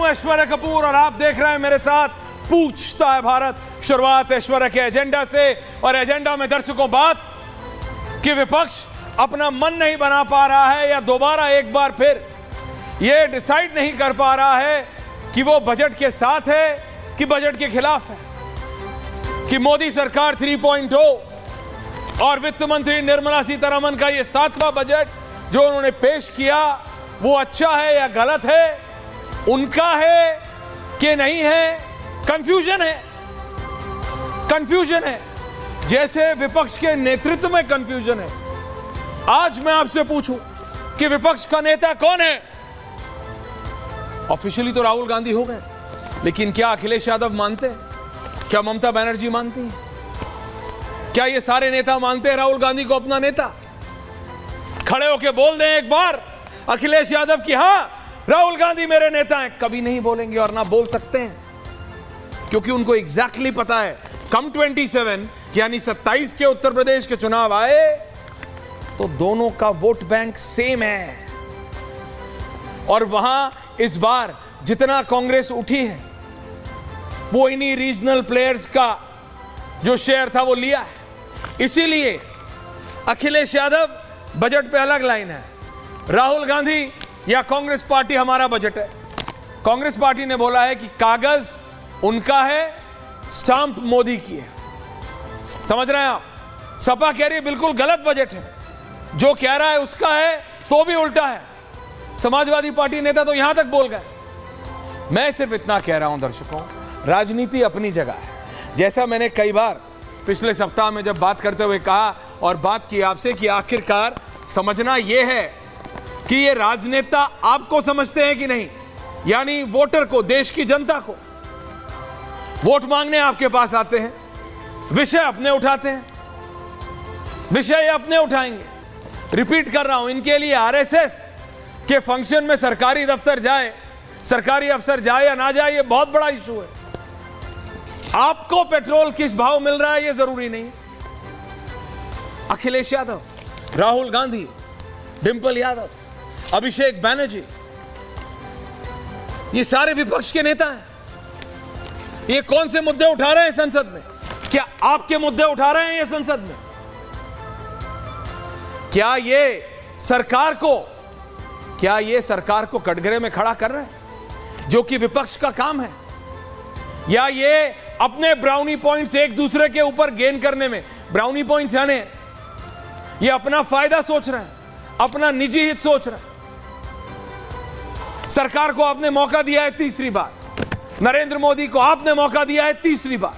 ऐश्वर्या कपूर और आप देख रहे हैं मेरे साथ पूछता है भारत। शुरुआत ऐश्वर्या के एजेंडा से, और एजेंडा में दर्शकों बात कि विपक्ष अपना मन नहीं बना पा रहा है या दोबारा एक बार फिर यह डिसाइड नहीं कर पा रहा है कि वो बजट के साथ है कि बजट के खिलाफ है, कि मोदी सरकार 3.0 और वित्त मंत्री निर्मला सीतारमण का ये 7वां बजट जो उन्होंने पेश किया वो अच्छा है या गलत है, उनका है कि नहीं है। कंफ्यूजन है, कंफ्यूजन है, जैसे विपक्ष के नेतृत्व में कंफ्यूजन है। आज मैं आपसे पूछूं कि विपक्ष का नेता कौन है? ऑफिशियली तो राहुल गांधी हो गए, लेकिन क्या अखिलेश यादव मानते हैं? क्या ममता बनर्जी मानती हैं? क्या ये सारे नेता मानते हैं राहुल गांधी को अपना नेता? खड़े होकर बोल दें एक बार अखिलेश यादव की हां राहुल गांधी मेरे नेता हैं। कभी नहीं बोलेंगे और ना बोल सकते हैं, क्योंकि उनको एग्जैक्टली पता है कम 27 यानी 27 के उत्तर प्रदेश के चुनाव आए तो दोनों का वोट बैंक सेम है। और वहां इस बार जितना कांग्रेस उठी है वो इन्हीं रीजनल प्लेयर्स का जो शेयर था वो लिया है। इसीलिए अखिलेश यादव बजट पे अलग लाइन है, राहुल गांधी या कांग्रेस पार्टी हमारा बजट है। कांग्रेस पार्टी ने बोला है कि कागज उनका है, स्टांप मोदी की है। समझ रहे हैं आप? सपा कह रही है बिल्कुल गलत बजट है, जो कह रहा है उसका है तो भी उल्टा है। समाजवादी पार्टी नेता तो यहां तक बोल गए। मैं सिर्फ इतना कह रहा हूं दर्शकों, राजनीति अपनी जगह है। जैसा मैंने कई बार पिछले सप्ताह में जब बात करते हुए कहा और बात की आपसे कि आखिरकार समझना यह है कि ये राजनेता आपको समझते हैं कि नहीं, यानी वोटर को, देश की जनता को। वोट मांगने आपके पास आते हैं, विषय अपने उठाते हैं, विषय अपने उठाएंगे। रिपीट कर रहा हूं, इनके लिए आरएसएस के फंक्शन में सरकारी दफ्तर जाए, सरकारी अफसर जाए या ना जाए, ये बहुत बड़ा इशू है। आपको पेट्रोल किस भाव मिल रहा है ये जरूरी नहीं। अखिलेश यादव, राहुल गांधी, डिंपल यादव, अभिषेक बैनर्जी, ये सारे विपक्ष के नेता हैं। ये कौन से मुद्दे उठा रहे हैं संसद में? क्या आपके मुद्दे उठा रहे हैं ये संसद में? क्या ये सरकार को कटघरे में खड़ा कर रहे हैं, जो कि विपक्ष का काम है? या ये अपने ब्राउनी पॉइंट्स एक दूसरे के ऊपर गेन करने में, ब्राउनी पॉइंट्स यानी ये अपना फायदा सोच रहे हैं, अपना निजी हित सोच रहे हैं? सरकार को आपने मौका दिया है तीसरी बार, नरेंद्र मोदी को आपने मौका दिया है तीसरी बार।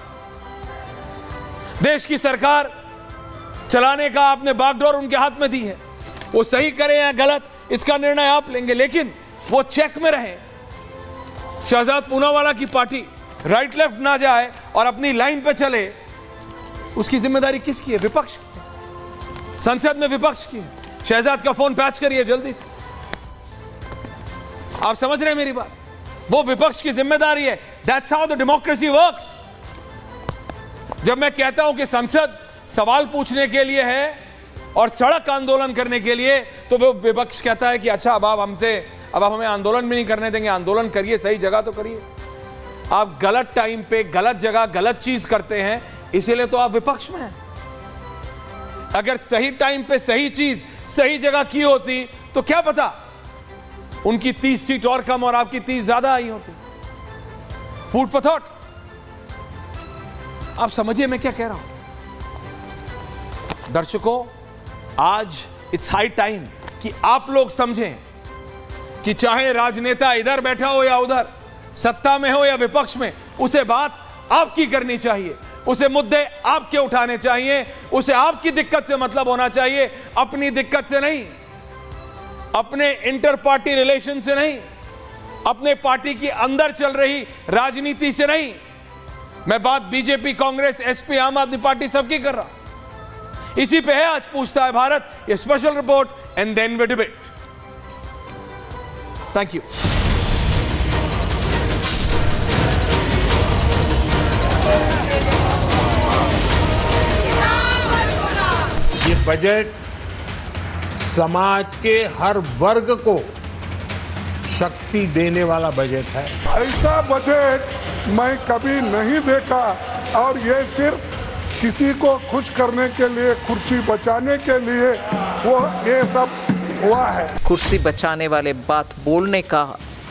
देश की सरकार चलाने का आपने बागडोर उनके हाथ में दी है। वो सही करें या गलत इसका निर्णय आप लेंगे, लेकिन वो चेक में रहे। शहजाद पूनावाला की पार्टी राइट लेफ्ट ना जाए और अपनी लाइन पे चले, उसकी जिम्मेदारी किसकी है? विपक्ष की। संसद में विपक्ष की है। शहजाद का फोन पैच करिए जल्दी से। आप समझ रहे हैं मेरी बात? वो विपक्ष की जिम्मेदारी है। That's how the democracy works. जब मैं कहता हूं कि संसद सवाल पूछने के लिए है और सड़क आंदोलन करने के लिए, तो वो विपक्ष कहता है कि अच्छा अब आप हमें आंदोलन भी नहीं करने देंगे। आंदोलन करिए, सही जगह तो करिए। आप गलत टाइम पे गलत जगह गलत चीज करते हैं, इसीलिए तो आप विपक्ष में हैं। अगर सही टाइम पे सही चीज सही जगह की होती तो क्या पता उनकी 30 सीट और कम और आपकी 30 ज्यादा आई होती। Food for thought. आप समझिए मैं क्या कह रहा हूं दर्शकों। आज इट्स हाई टाइम कि आप लोग समझें कि चाहे राजनेता इधर बैठा हो या उधर, सत्ता में हो या विपक्ष में, उसे बात आपकी करनी चाहिए, उसे मुद्दे आपके उठाने चाहिए, उसे आपकी दिक्कत से मतलब होना चाहिए, अपनी दिक्कत से नहीं, अपने इंटर पार्टी रिलेशन से नहीं, अपने पार्टी की अंदर चल रही राजनीति से नहीं। मैं बात बीजेपी, कांग्रेस, एसपी, आम आदमी पार्टी सबकी कर रहा। इसी पे है आज पूछता है भारत, ये special report and then we debate. Thank you. ये बजट समाज के हर वर्ग को शक्ति देने वाला बजट है। ऐसा बजट मैं कभी नहीं देखा और ये सिर्फ किसी को खुश करने के लिए, कुर्सी बचाने के लिए वो ये सब हुआ है। कुर्सी बचाने वाले बात बोलने का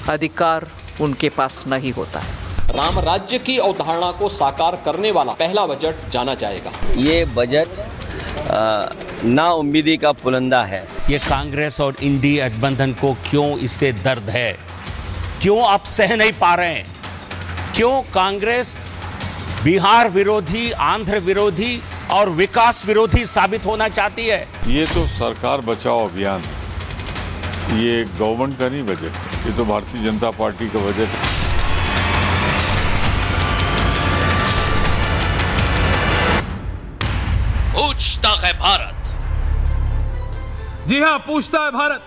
अधिकार उनके पास नहीं होता है। राम राज्य की अवधारणा को साकार करने वाला पहला बजट जाना जाएगा। ये बजट नाउम्मीदी का पुलंदा है। ये कांग्रेस और इंडी गठबंधन को क्यों इससे दर्द है, क्यों आप सह नहीं पा रहे हैं? क्यों कांग्रेस बिहार विरोधी, आंध्र विरोधी और विकास विरोधी साबित होना चाहती है? ये तो सरकार बचाओ अभियान है, ये गवर्नमेंट का नहीं बजट, ये तो भारतीय जनता पार्टी का बजट है। पूछता है भारत। जी हां, पूछता है भारत।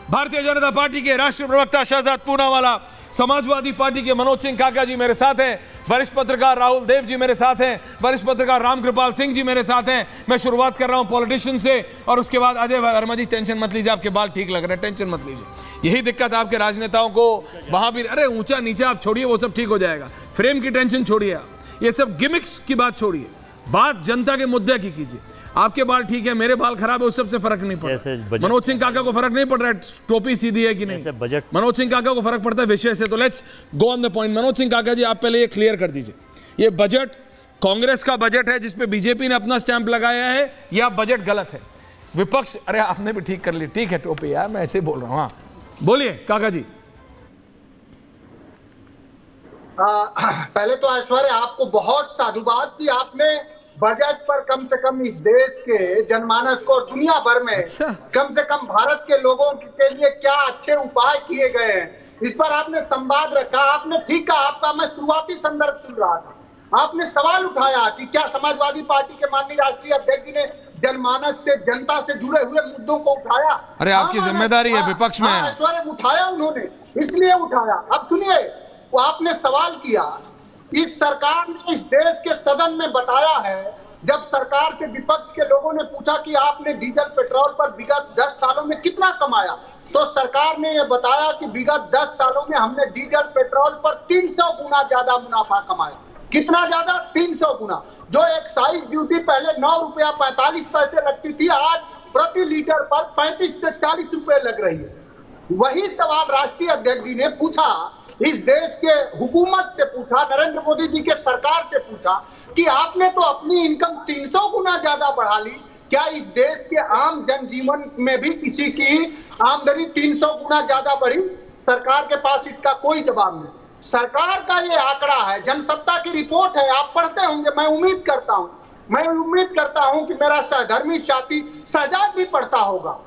भारतीय जनता पार्टी के राष्ट्रीय प्रवक्ता शहजाद पूनावाला, समाजवादी पार्टी के मनोज सिंह काका जी मेरे साथ हैं, वरिष्ठ पत्रकार राहुल देव जी मेरे साथ हैं, वरिष्ठ पत्रकार रामकृपाल सिंह जी मेरे साथ हैं। मैं शुरुआत कर रहा हूं पॉलिटिशियन से और उसके बाद अजय वर्मा जी। टेंशन मत लीजिए, आपके बाल ठीक लग रहे हैं, टेंशन मत लीजिए। यही दिक्कत आपके राजनेताओं को वहां भी, अरे ऊंचा नीचा आप छोड़िए, वो सब ठीक हो जाएगा। फ्रेम की टेंशन छोड़िए, आप ये सब गिमिक्स की बात छोड़िए, बात जनता के मुद्दे की कीजिए। आपके बाल ठीक है, मेरे बाल खराब है, उस सबसे फर्क नहीं पड़ रहा। मनोज सिंह काका को फर्क नहीं पड़ रहा है टोपी सीधी है कि नहीं, मनोज सिंह काका को फर्क पड़ता है विषय से। तो let's go on the point. Manoj Singh काका जी, आप पहले ये क्लियर कर दीजिए, ये बजट कांग्रेस का बजट है जिसपे बीजेपी ने अपना स्टैंप लगाया है, या बजट गलत है? विपक्ष, अरे आपने भी ठीक कर ली, ठीक है टोपी यार, मैं ऐसे बोल रहा हूं। हाँ बोलिए काका जी। पहले तो ऐश्वर्य आपको बहुत साधुवाद कि आपने बजट पर कम से कम इस देश के जनमानस को और दुनिया भर में कम से कम भारत के लोगों के लिए क्या अच्छे उपाय किए गए हैं, इस पर आपने संवाद रखा। आपने ठीक कहा, आपका मैं शुरुआती संदर्भ सुन रहा था, आपने सवाल उठाया कि क्या समाजवादी पार्टी के माननीय राष्ट्रीय अध्यक्ष जी ने जनमानस से, जनता से जुड़े हुए मुद्दों को उठाया? अरे आपकी जिम्मेदारी है, विपक्ष में ऐश्वर्य उठाया उन्होंने, इसलिए उठाया। अब सुनिए, वो आपने सवाल किया, इस सरकार ने इस देश के सदन में बताया है, जब सरकार से विपक्ष के लोगों ने पूछा कि आपने डीजल पेट्रोल पर विगत 10 सालों में कितना कमाया, तो सरकार ने यह बताया कि विगत 10 सालों में हमने डीजल पेट्रोल पर 300 गुना ज्यादा मुनाफा कमाया। कितना ज्यादा? 300 गुना। जो एक्साइज ड्यूटी पहले 9 रुपया 45 पैसे लगती थी, आज प्रति लीटर पर 35 से 40 रुपए लग रही है। वही सवाल राष्ट्रीय अध्यक्ष जी ने पूछा, इस देश के हुकूमत से पूछा, नरेंद्र मोदी जी के सरकार से पूछा कि आपने तो अपनी इनकम 300 गुना ज्यादा बढ़ा ली, क्या इस देश के आम जनजीवन में भी किसी की आमदनी 300 गुना ज्यादा बढ़ी? सरकार के पास इसका कोई जवाब नहीं। सरकार का ये आंकड़ा है, जनसत्ता की रिपोर्ट है, आप पढ़ते होंगे, मैं उम्मीद करता हूं कि मेरा सहधर्मी साथी शहजाद भी पढ़ता होगा।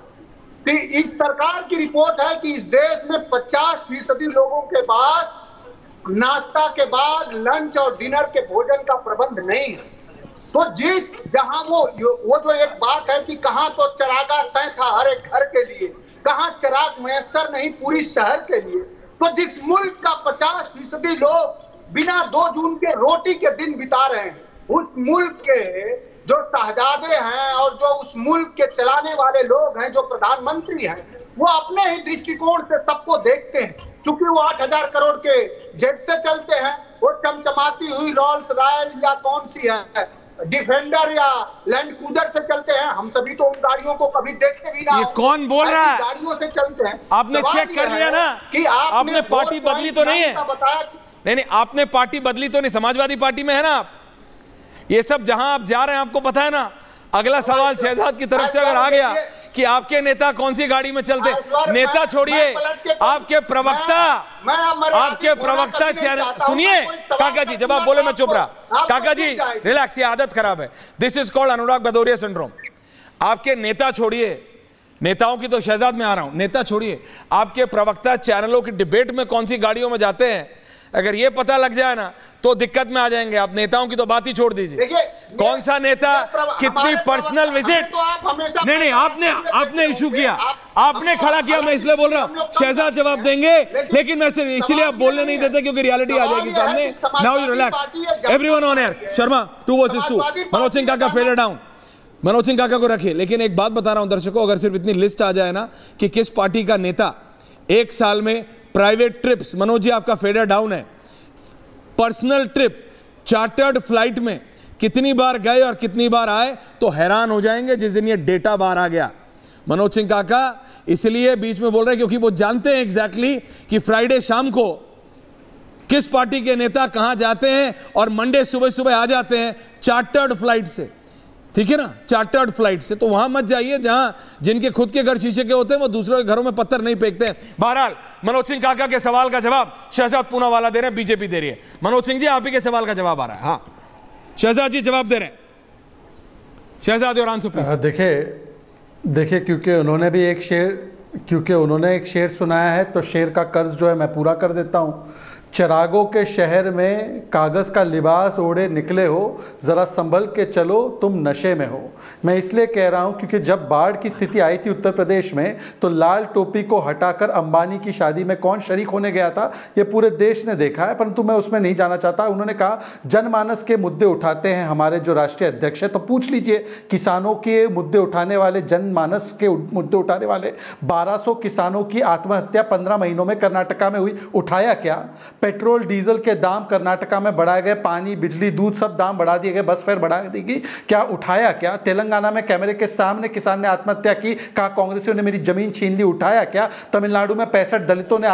कि इस सरकार की रिपोर्ट है कि इस देश में 50% लोगों के पास नाश्ता के बाद लंच और डिनर के भोजन का प्रबंध नहीं है। तो जहां वो जो एक बात है कि कहां तो चरागा तय था हर एक घर के लिए, कहां चराग मैसर नहीं पूरी शहर के लिए, तो जिस मुल्क का 50% लोग बिना 2 जून के रोटी के दिन बिता रहे हैं, उस मुल्क के जो शहजादे हैं और जो उस मुल्क के चलाने वाले लोग हैं, जो प्रधानमंत्री हैं, वो अपने ही दृष्टिकोण से सबको देखते हैं। चूंकि वो 8,000 करोड़ के जेट से चलते हैं, वो चमचमाती हुई रोल्स रॉयल या कौन सी है डिफेंडर या लैंड क्रूजर से चलते हैं। हम सभी तो उन गाड़ियों को कभी देखे भी ना। ये कौन बोल रहा है? गाड़ियों से चलते हैं। आपने चेक कर लिया ना कि आपने पार्टी बदली तो नहीं है? नहीं, आपने पार्टी बदली तो नहीं, समाजवादी पार्टी में है ना आप। ये सब जहां आप जा रहे हैं आपको पता है ना। अगला सवाल शहजाद की तरफ से अगर आ गया कि आपके नेता कौन सी गाड़ी में चलते, नेता छोड़िए, आपके प्रवक्ता चैनल सुनिए। काका जी जब आप बोले मैं चुप रहा। काका जी रिलैक्स, ये आदत खराब है, this is called Anurag Bhadauria syndrome. आपके नेता छोड़िए, नेताओं की तो शहजाद में आ रहा हूं, नेता छोड़िए, आपके प्रवक्ता चैनलों की डिबेट में कौन सी गाड़ियों में जाते हैं, अगर ये पता लग जाए ना तो दिक्कत में आ जाएंगे आप। नेताओं की तो बात ही छोड़ दीजिए। कौन सा नेता कितनी पर्सनल विजिट, नहीं आपने इशू किया, आपने खड़ा किया, मैं इसलिए बोल रहा हूं। शहजाद जवाब देंगे, लेकिन मैं सिर्फ इसीलिए आप बोलने नहीं देते क्योंकि रियलिटी आ जाएगी सामने। Now you relax, everyone on air. Sharma 2 versus 2, Manoj Singh काका फेडर डाउन। मनोज सिंह काका को रखिए, लेकिन एक बात बता रहा हूं दर्शकों, अगर सिर्फ इतनी लिस्ट आ जाए ना कि किस पार्टी का नेता 1 साल में प्राइवेट ट्रिप्स, मनोज जी आपका फेडर डाउन है, पर्सनल ट्रिप चार्टर्ड फ्लाइट में कितनी बार गए और कितनी बार आए तो हैरान हो जाएंगे जिस दिन ये डेटा बाहर आ गया। मनोज सिंह काका इसलिए बीच में बोल रहे हैं क्योंकि वो जानते हैं एग्जैक्टली कि फ्राइडे शाम को किस पार्टी के नेता कहां जाते हैं और मंडे सुबह सुबह आ जाते हैं चार्टर्ड फ्लाइट से, ठीक है ना, चार्टर्ड फ्लाइट से। तो वहां मत जाइए जहां जिनके खुद के घर शीशे के होते हैं वो दूसरों के घरों में पत्थर नहीं फेंकते हैं। बहरहाल मनोज सिंह काका के सवाल का जवाब शहजाद पूनावाला दे रहे हैं, बीजेपी दे रही है। मनोज सिंह जी आप ही के सवाल का जवाब आ रहा है। हाँ शहजाद जी जवाब दे रहे हैं, शहजाद और आंसर प्लीज। देखिए क्योंकि उन्होंने एक शेर सुनाया है तो शेर का कर्ज जो है मैं पूरा कर देता हूं। चिरागों के शहर में कागज का लिबास ओढ़े निकले हो, जरा संभल के चलो तुम नशे में हो। मैं इसलिए कह रहा हूं क्योंकि जब बाढ़ की स्थिति आई थी उत्तर प्रदेश में तो लाल टोपी को हटाकर अंबानी की शादी में कौन शरीक होने गया था ये पूरे देश ने देखा है, परंतु मैं उसमें नहीं जाना चाहता। उन्होंने कहा जनमानस के मुद्दे उठाते हैं हमारे जो राष्ट्रीय अध्यक्ष है, तो पूछ लीजिए किसानों के मुद्दे उठाने वाले, जनमानस के मुद्दे उठाने वाले 1200 किसानों की आत्महत्या 15 महीनों में कर्नाटका में हुई, उठाया क्या? पेट्रोल डीजल के दाम कर्नाटका में बढ़ाए गए, पानी बिजली दूध सब दाम बढ़ा दिए गए, बस फेयर बढ़ा देगी क्या? उठाया क्या? तेलंगाना में कैमरे के सामने किसान ने आत्महत्या की, कहा कांग्रेसियों ने मेरी जमीन छीन ली, उठाया क्या? तमिलनाडु में 65 दलितों ने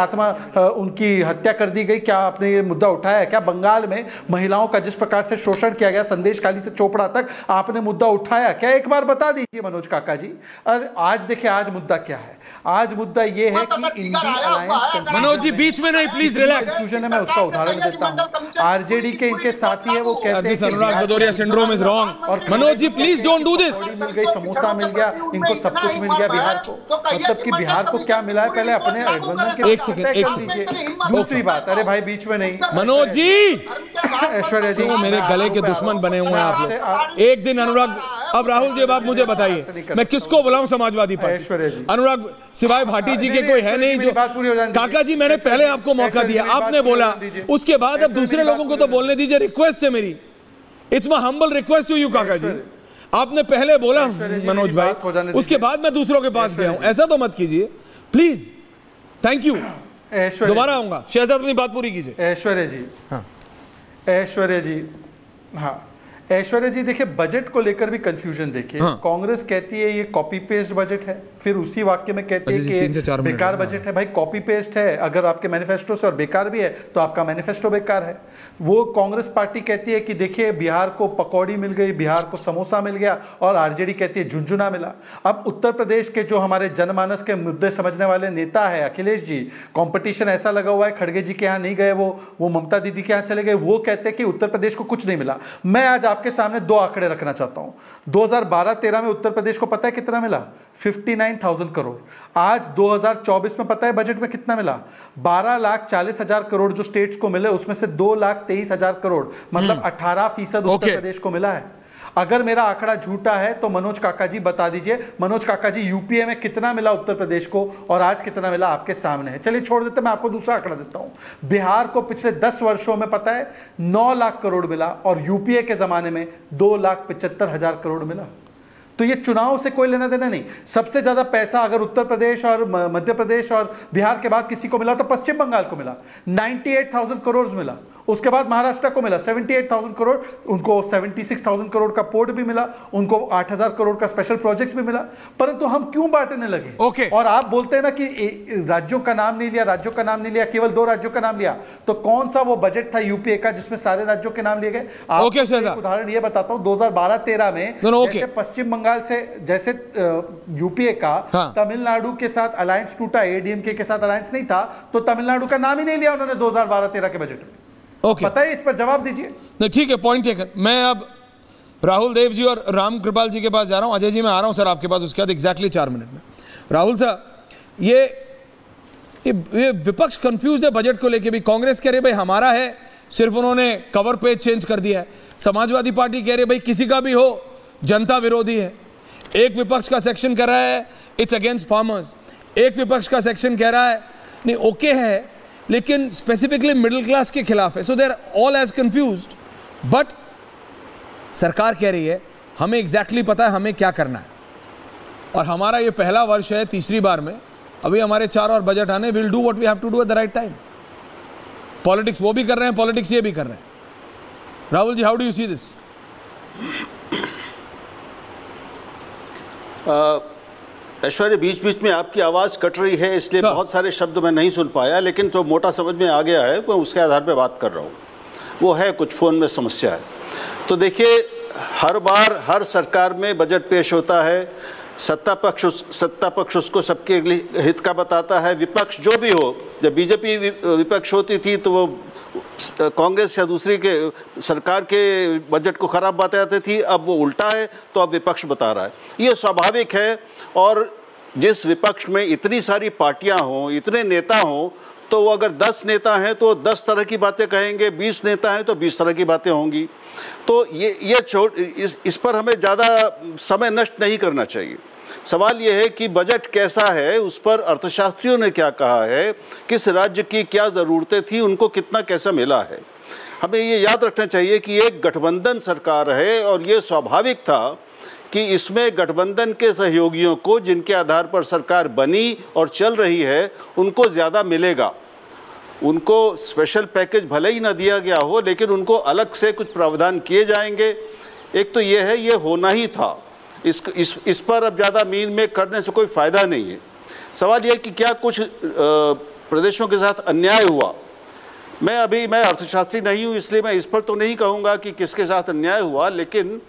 उनकी हत्या कर दी गई, क्या आपने ये मुद्दा उठाया क्या? बंगाल में महिलाओं का जिस प्रकार से शोषण किया गया संदेश खाली से चोपड़ा तक, आपने मुद्दा उठाया क्या? एक बार बता दीजिए मनोज काका जी। और आज देखिए आज मुद्दा क्या है, आज मुद्दा ये है कि इंडी अलायंस, मनोज जी बीच में नहीं प्लीज रिलैक्स, मैं उसका उदाहरण देता हूं। आरजेडी के इनके साथी है, वो कहते हैं अनुराग भदौरिया सिंड्रोम इज रॉन्ग। और Manoj ji please don't do this. मिल गई, समोसा मिल गया, इनको सब कुछ मिल गया बिहार को, मतलब कि बिहार को क्या मिला है पहले अपने गठबंधन के। एक सेकंड दूसरी बात, अरे भाई बीच में नहीं मनोज जी, ऐश्वर्या जी मेरे गले के दुश्मन बने हुए हैं आप लोग। एक दिन अनुराग, अब राहुल जी आप मुझे बताइए मैं किसको बुलाऊं समाजवादी पार्टी? अनुराग सिवाय भाटी जी के कोई है नहीं जो। काका जी मैंने पहले आपको मौका दिया, आपने बोला, उसके बाद अब दूसरे लोगों को तो बोलने दीजिए। रिक्वेस्ट है मेरी, it's my humble request to you काका जी। आपने पहले बोला मनोज भाई, उसके बाद मैं दूसरों के पास गया हूं, ऐसा तो मत कीजिए प्लीज। थैंक यू, दोबारा आऊंगा। शहजाद अपनी बात पूरी कीजिए। ऐश्वर्या जी, हाँ ऐश्वर्या जी, हाँ ऐश्वर्या जी देखिए बजट को लेकर भी कंफ्यूजन देखिए। हाँ। कांग्रेस कहती है ये कॉपी पेस्ट बजट है, फिर उसी वाक्य में कहती है कि बेकार बजट है। भाई कॉपी पेस्ट है, अगर आपके मैनिफेस्टो से और बेकार भी है तो आपका मैनिफेस्टो बेकार है। वो कांग्रेस पार्टी कहती है कि देखिए बिहार को पकौड़ी मिल गई, बिहार को समोसा मिल गया, और आरजेडी कहती है झुंझुना मिला। अब उत्तर प्रदेश के जो हमारे जनमानस के मुद्दे समझने वाले नेता है अखिलेश जी, कॉम्पिटिशन ऐसा लगा हुआ है, खड़गे जी के यहाँ नहीं गए, वो ममता दीदी के यहाँ चले गए, वो कहते हैं कि उत्तर प्रदेश को कुछ नहीं मिला। मैं आज आपके सामने दो आंकड़े रखना चाहता हूं। 2012-13 में उत्तर प्रदेश को पता है कितना मिला? 59,000 करोड़। आज 2024 में पता है बजट में कितना मिला? 12,40,000 करोड़ जो स्टेट्स को मिले उसमें से 2,23,000 करोड़, मतलब 18% उत्तर प्रदेश को मिला है। अगर मेरा आंकड़ा झूठा है तो मनोज काका जी बता दीजिए। मनोज काका जी यूपीए में कितना मिला उत्तर प्रदेश को और आज कितना मिला आपके सामने है। चलिए छोड़ देते, मैं आपको दूसरा आंकड़ा देता हूं। बिहार को पिछले 10 वर्षों में पता है 9 लाख करोड़ मिला और यूपीए के जमाने में 2,75,000 करोड़ मिला। तो ये चुनाव से कोई लेना देना नहीं। सबसे ज्यादा पैसा अगर उत्तर प्रदेश और मध्य प्रदेश और बिहार के बाद किसी को मिला तो पश्चिम बंगाल को मिला, 98,000 करोड़ मिला। उसके बाद महाराष्ट्र को मिला 78,000 करोड़, उनको 76,000 करोड़ का पोर्ट भी मिला, उनको 8,000 करोड़ का स्पेशल प्रोजेक्ट्स भी मिला। परंतु हम क्यों बांटने लगे? और आप बोलते हैं ना कि राज्यों का नाम नहीं लिया, राज्यों का नाम नहीं लिया, केवल 2 राज्यों का नाम लिया। तो कौन सा वो बजट था यूपीए का जिसमें सारे राज्यों के नाम लिए गए? एक उदाहरण ये बताता हूं, 2012-13 में पश्चिम बंगाल से जैसे यूपीए का तमिलनाडु के साथ अलायंस टूटा, एडीएमके के साथ अलायंस नहीं था, तो तमिलनाडु का नाम ही नहीं लिया उन्होंने 2012-13 के बजट में। पता है, इस पर जवाब दीजिए। नहीं ठीक है, पॉइंट टेकन। मैं अब राहुल देव जी और राम कृपाल जी के पास जा रहा हूं। अजय जी मैं आ रहा हूं सर आपके पास, उसके बाद एग्जैक्टली 4 मिनट में। राहुल साहब, ये विपक्ष कंफ्यूज है बजट को लेके भी। कांग्रेस कह रही भाई हमारा है, सिर्फ उन्होंने कवर पेज चेंज कर दिया है। समाजवादी पार्टी कह रही भाई किसी का भी हो, जनता विरोधी है। एक विपक्ष का सेक्शन कह रहा है इट्स अगेंस्ट फार्मर्स, एक विपक्ष का सेक्शन कह रहा है नहीं ओके है लेकिन स्पेसिफिकली मिडिल क्लास के खिलाफ है। So they are all as confused. But सरकार कह रही है हमें एग्जैक्टली पता है हमें क्या करना है, और हमारा ये पहला वर्ष है, तीसरी बार में अभी हमारे 4 और बजट आने, will do what we have to do at the right time. Politics वो भी कर रहे हैं, पॉलिटिक्स ये भी कर रहे हैं। Rahul ji, how do you see this? Aishwarya, बीच बीच में आपकी आवाज़ कट रही है, इसलिए बहुत सारे शब्द मैं नहीं सुन पाया, लेकिन जो मोटा समझ में आ गया है मैं उसके आधार पर बात कर रहा हूँ। वो है कुछ फ़ोन में समस्या है। तो देखिए, हर बार हर सरकार में बजट पेश होता है, सत्ता पक्ष उसको सबके हित का बताता है, विपक्ष जो भी हो। जब बीजेपी विपक्ष होती थी तो वो कांग्रेस या दूसरी के सरकार के बजट को खराब बताती थी, अब वो उल्टा है तो अब विपक्ष बता रहा है। ये स्वाभाविक है, और जिस विपक्ष में इतनी सारी पार्टियां हों, इतने नेता हों, तो वो अगर 10 नेता हैं तो 10 तरह की बातें कहेंगे, 20 नेता हैं तो 20 तरह की बातें होंगी। तो इस पर हमें ज़्यादा समय नष्ट नहीं करना चाहिए। सवाल ये है कि बजट कैसा है, उस पर अर्थशास्त्रियों ने क्या कहा है, किस राज्य की क्या ज़रूरतें थी, उनको कितना कैसा मिला है। हमें ये याद रखना चाहिए कि एक गठबंधन सरकार है, और ये स्वाभाविक था कि इसमें गठबंधन के सहयोगियों को, जिनके आधार पर सरकार बनी और चल रही है, उनको ज़्यादा मिलेगा। उनको स्पेशल पैकेज भले ही ना दिया गया हो, लेकिन उनको अलग से कुछ प्रावधान किए जाएंगे। एक तो ये है, ये होना ही था। इस पर अब ज़्यादा मीन में करने से कोई फ़ायदा नहीं है। सवाल यह कि क्या कुछ प्रदेशों के साथ अन्याय हुआ। मैं अर्थशास्त्री नहीं हूँ, इसलिए मैं इस पर तो नहीं कहूँगा कि किसके साथ अन्याय हुआ, लेकिन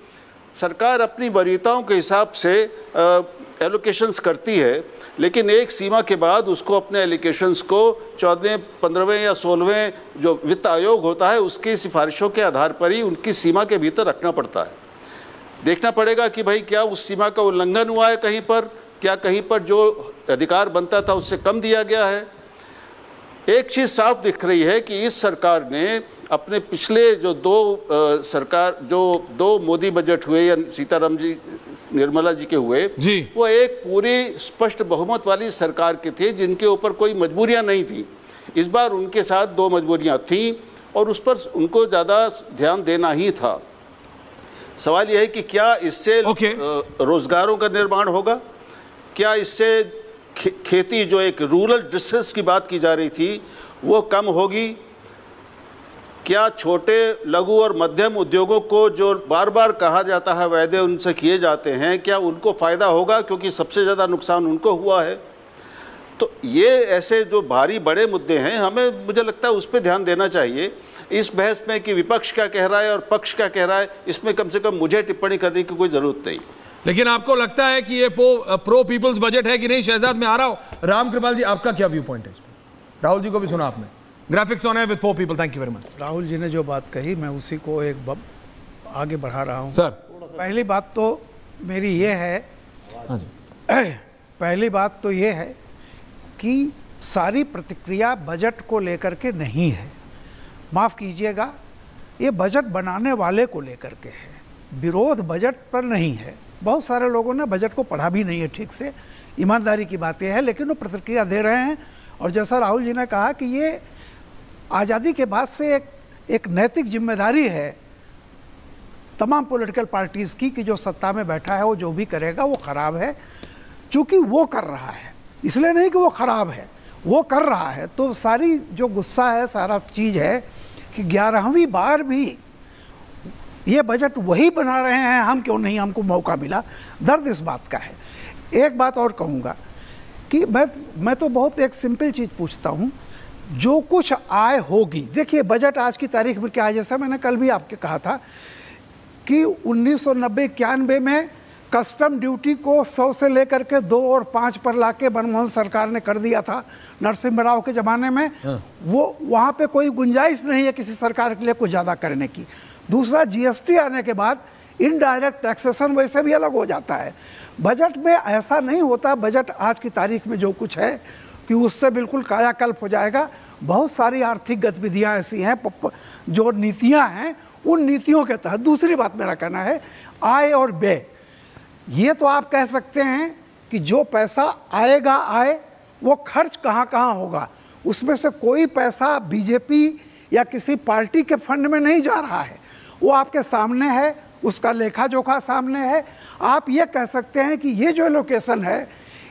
सरकार अपनी वरीयताओं के हिसाब से एलोकेशंस करती है, लेकिन एक सीमा के बाद उसको अपने एलोकेशंस को 14वें, 15वें या 16वें जो वित्त आयोग होता है उसकी सिफारिशों के आधार पर ही उनकी सीमा के भीतर रखना पड़ता है। देखना पड़ेगा कि भाई क्या उस सीमा का उल्लंघन हुआ है कहीं पर, क्या कहीं पर जो अधिकार बनता था उससे कम दिया गया है। एक चीज़ साफ दिख रही है कि इस सरकार ने अपने पिछले जो दो मोदी बजट हुए या सीताराम जी, निर्मला जी के हुए जी, वो एक पूरी स्पष्ट बहुमत वाली सरकार के थे, जिनके ऊपर कोई मजबूरियां नहीं थी। इस बार उनके साथ 2 मजबूरियां थीं और उस पर उनको ज़्यादा ध्यान देना ही था। सवाल यह है कि क्या इससे रोजगारों का निर्माण होगा, क्या इससे खेती, जो एक रूरल डिस्ट्रेस की बात की जा रही थी, वो कम होगी, क्या छोटे लघु और मध्यम उद्योगों को जो बार बार कहा जाता है वायदे उनसे किए जाते हैं, क्या उनको फ़ायदा होगा, क्योंकि सबसे ज़्यादा नुकसान उनको हुआ है। तो ये ऐसे जो भारी बड़े मुद्दे हैं, हमें मुझे लगता है उस पर ध्यान देना चाहिए। इस बहस में कि विपक्ष क्या कह रहा है और पक्ष क्या कह रहा है, इसमें कम से कम मुझे टिप्पणी करने की कोई ज़रूरत नहीं। लेकिन आपको लगता है कि ये प्रो पीपल्स बजट है कि नहीं? शहजाद में आ रहा हूं। राम कृपाल जी, आपका क्या व्यू पॉइंट है इसमें? राहुल जी को भी सुना आपने। ग्राफिक्स ऑन है with 4 people. Thank you very much. Rahul ji ने जो बात कही, मैं उसी को एक आगे बढ़ा रहा हूं। सर, पहली बात तो मेरी ये है, पहली बात तो ये है कि सारी प्रतिक्रिया बजट को लेकर के नहीं है। माफ़ कीजिएगा, ये बजट बनाने वाले को लेकर के है, विरोध बजट पर नहीं है। बहुत सारे लोगों ने बजट को पढ़ा भी नहीं है ठीक से, ईमानदारी की बात यह है, लेकिन वो प्रतिक्रिया दे रहे हैं। और जैसा राहुल जी ने कहा कि ये आज़ादी के बाद से एक नैतिक जिम्मेदारी है तमाम पॉलिटिकल पार्टीज़ की कि जो सत्ता में बैठा है वो जो भी करेगा वो ख़राब है। चूँकि वो कर रहा है, इसलिए नहीं कि वो ख़राब है, वो कर रहा है, तो सारी जो गुस्सा है, सारा चीज़ है कि 11वीं बार भी ये बजट वही बना रहे हैं, हम क्यों नहीं, हमको मौका मिला। दर्द इस बात का है। एक बात और कहूँगा कि मैं तो बहुत एक सिंपल चीज़ पूछता हूँ, जो कुछ आय होगी, देखिए बजट आज की तारीख में क्या है, जैसा मैंने कल भी आपके कहा था कि 1990-91 में कस्टम ड्यूटी को 100 से लेकर के 2 और 5 पर लाके मनमोहन सरकार ने कर दिया था नरसिम्हा राव के ज़माने में। वो वहाँ पे कोई गुंजाइश नहीं है किसी सरकार के लिए कुछ ज़्यादा करने की। दूसरा, जीएसटी आने के बाद इनडायरेक्ट टैक्सेशन वैसे भी अलग हो जाता है। बजट में ऐसा नहीं होता, बजट आज की तारीख में जो कुछ है कि उससे बिल्कुल कायाकल्प हो जाएगा। बहुत सारी आर्थिक गतिविधियाँ ऐसी हैं, जो नीतियाँ हैं, उन नीतियों के तहत। दूसरी बात मेरा कहना है, आय और व्यय, ये तो आप कह सकते हैं कि जो पैसा आएगा आए, वो खर्च कहाँ कहाँ होगा, उसमें से कोई पैसा बीजेपी या किसी पार्टी के फंड में नहीं जा रहा है, वो आपके सामने है, उसका लेखा जोखा सामने है। आप ये कह सकते हैं कि ये जो एलोकेशन है,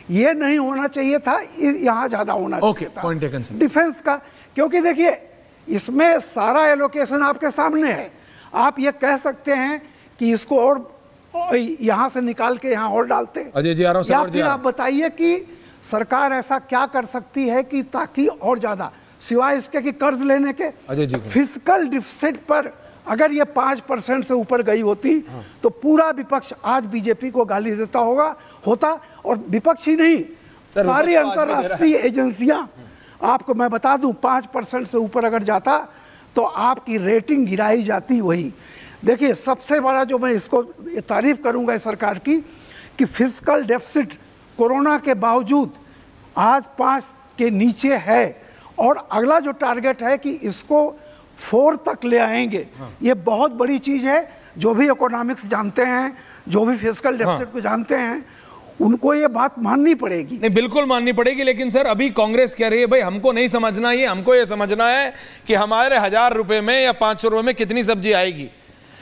ये नहीं होना चाहिए था, यहाँ ज़्यादा होना चाहिए था। Point taken sir. डिफेंस का, क्योंकि देखिए इसमें सारा एलोकेशन आपके सामने है। आप ये कह सकते हैं कि इसको और यहाँ से निकाल के यहाँ और डालते हैं, अजय जी आ रहा हूं, या फिर आप बताइए कि सरकार ऐसा क्या कर सकती है कि ताकि और ज़्यादा, सिवाय इसके कि कर्ज लेने के। अजय जी फिस्कल डिफिसिट पर अगर ये 5% से ऊपर गई होती तो पूरा विपक्ष आज बीजेपी को गाली देता होता, और विपक्ष ही नहीं, सारी अंतर्राष्ट्रीय एजेंसियां, आपको मैं बता दूं 5% से ऊपर अगर जाता तो आपकी रेटिंग गिराई जाती। वही देखिए सबसे बड़ा जो मैं इसको तारीफ करूंगा इस सरकार की कि फिस्कल डेफिसिट कोरोना के बावजूद आज 5 के नीचे है, और अगला जो टारगेट है कि इसको 4 तक ले आएंगे। ये बहुत बड़ी चीज़ है। जो भी इकोनॉमिक्स जानते हैं, जो भी फिस्कल डेफिसिट को जानते हैं, उनको ये बात माननी पड़ेगी। नहीं, बिल्कुल माननी पड़ेगी। लेकिन सर अभी कांग्रेस कह रही है भाई हमको नहीं समझना ये, हमको ये समझना है कि हमारे 1000 रुपए में या 500 रुपए में कितनी सब्जी आएगी।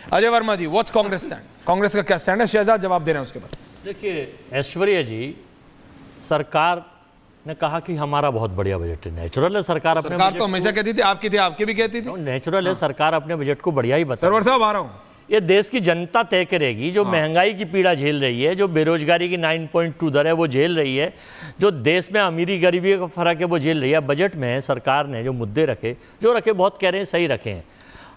अजय वर्मा जी, व्हाट्स कांग्रेस स्टैंड? कांग्रेस का क्या स्टैंड है? शहजाद जवाब दे रहे हैं उसके बाद। देखिए ऐश्वर्या जी, सरकार ने कहा कि हमारा बहुत बढ़िया बजट है। नेचुरल है, सरकार अपने तो हमेशा कहती थी, आपकी थी, आपकी भी कहती थी। नेचुरल है, सरकार अपने बजट को बढ़िया ही बता। सरवर साहब आ रहा हूं। ये देश की जनता तय करेगी। जो महंगाई की पीड़ा झेल रही है, जो बेरोजगारी की 9.2 दर है वो झेल रही है, जो देश में अमीरी गरीबी का फर्क है वो झेल रही है। बजट में सरकार ने जो मुद्दे रखे, जो रखे बहुत कह रहे हैं सही रखे हैं।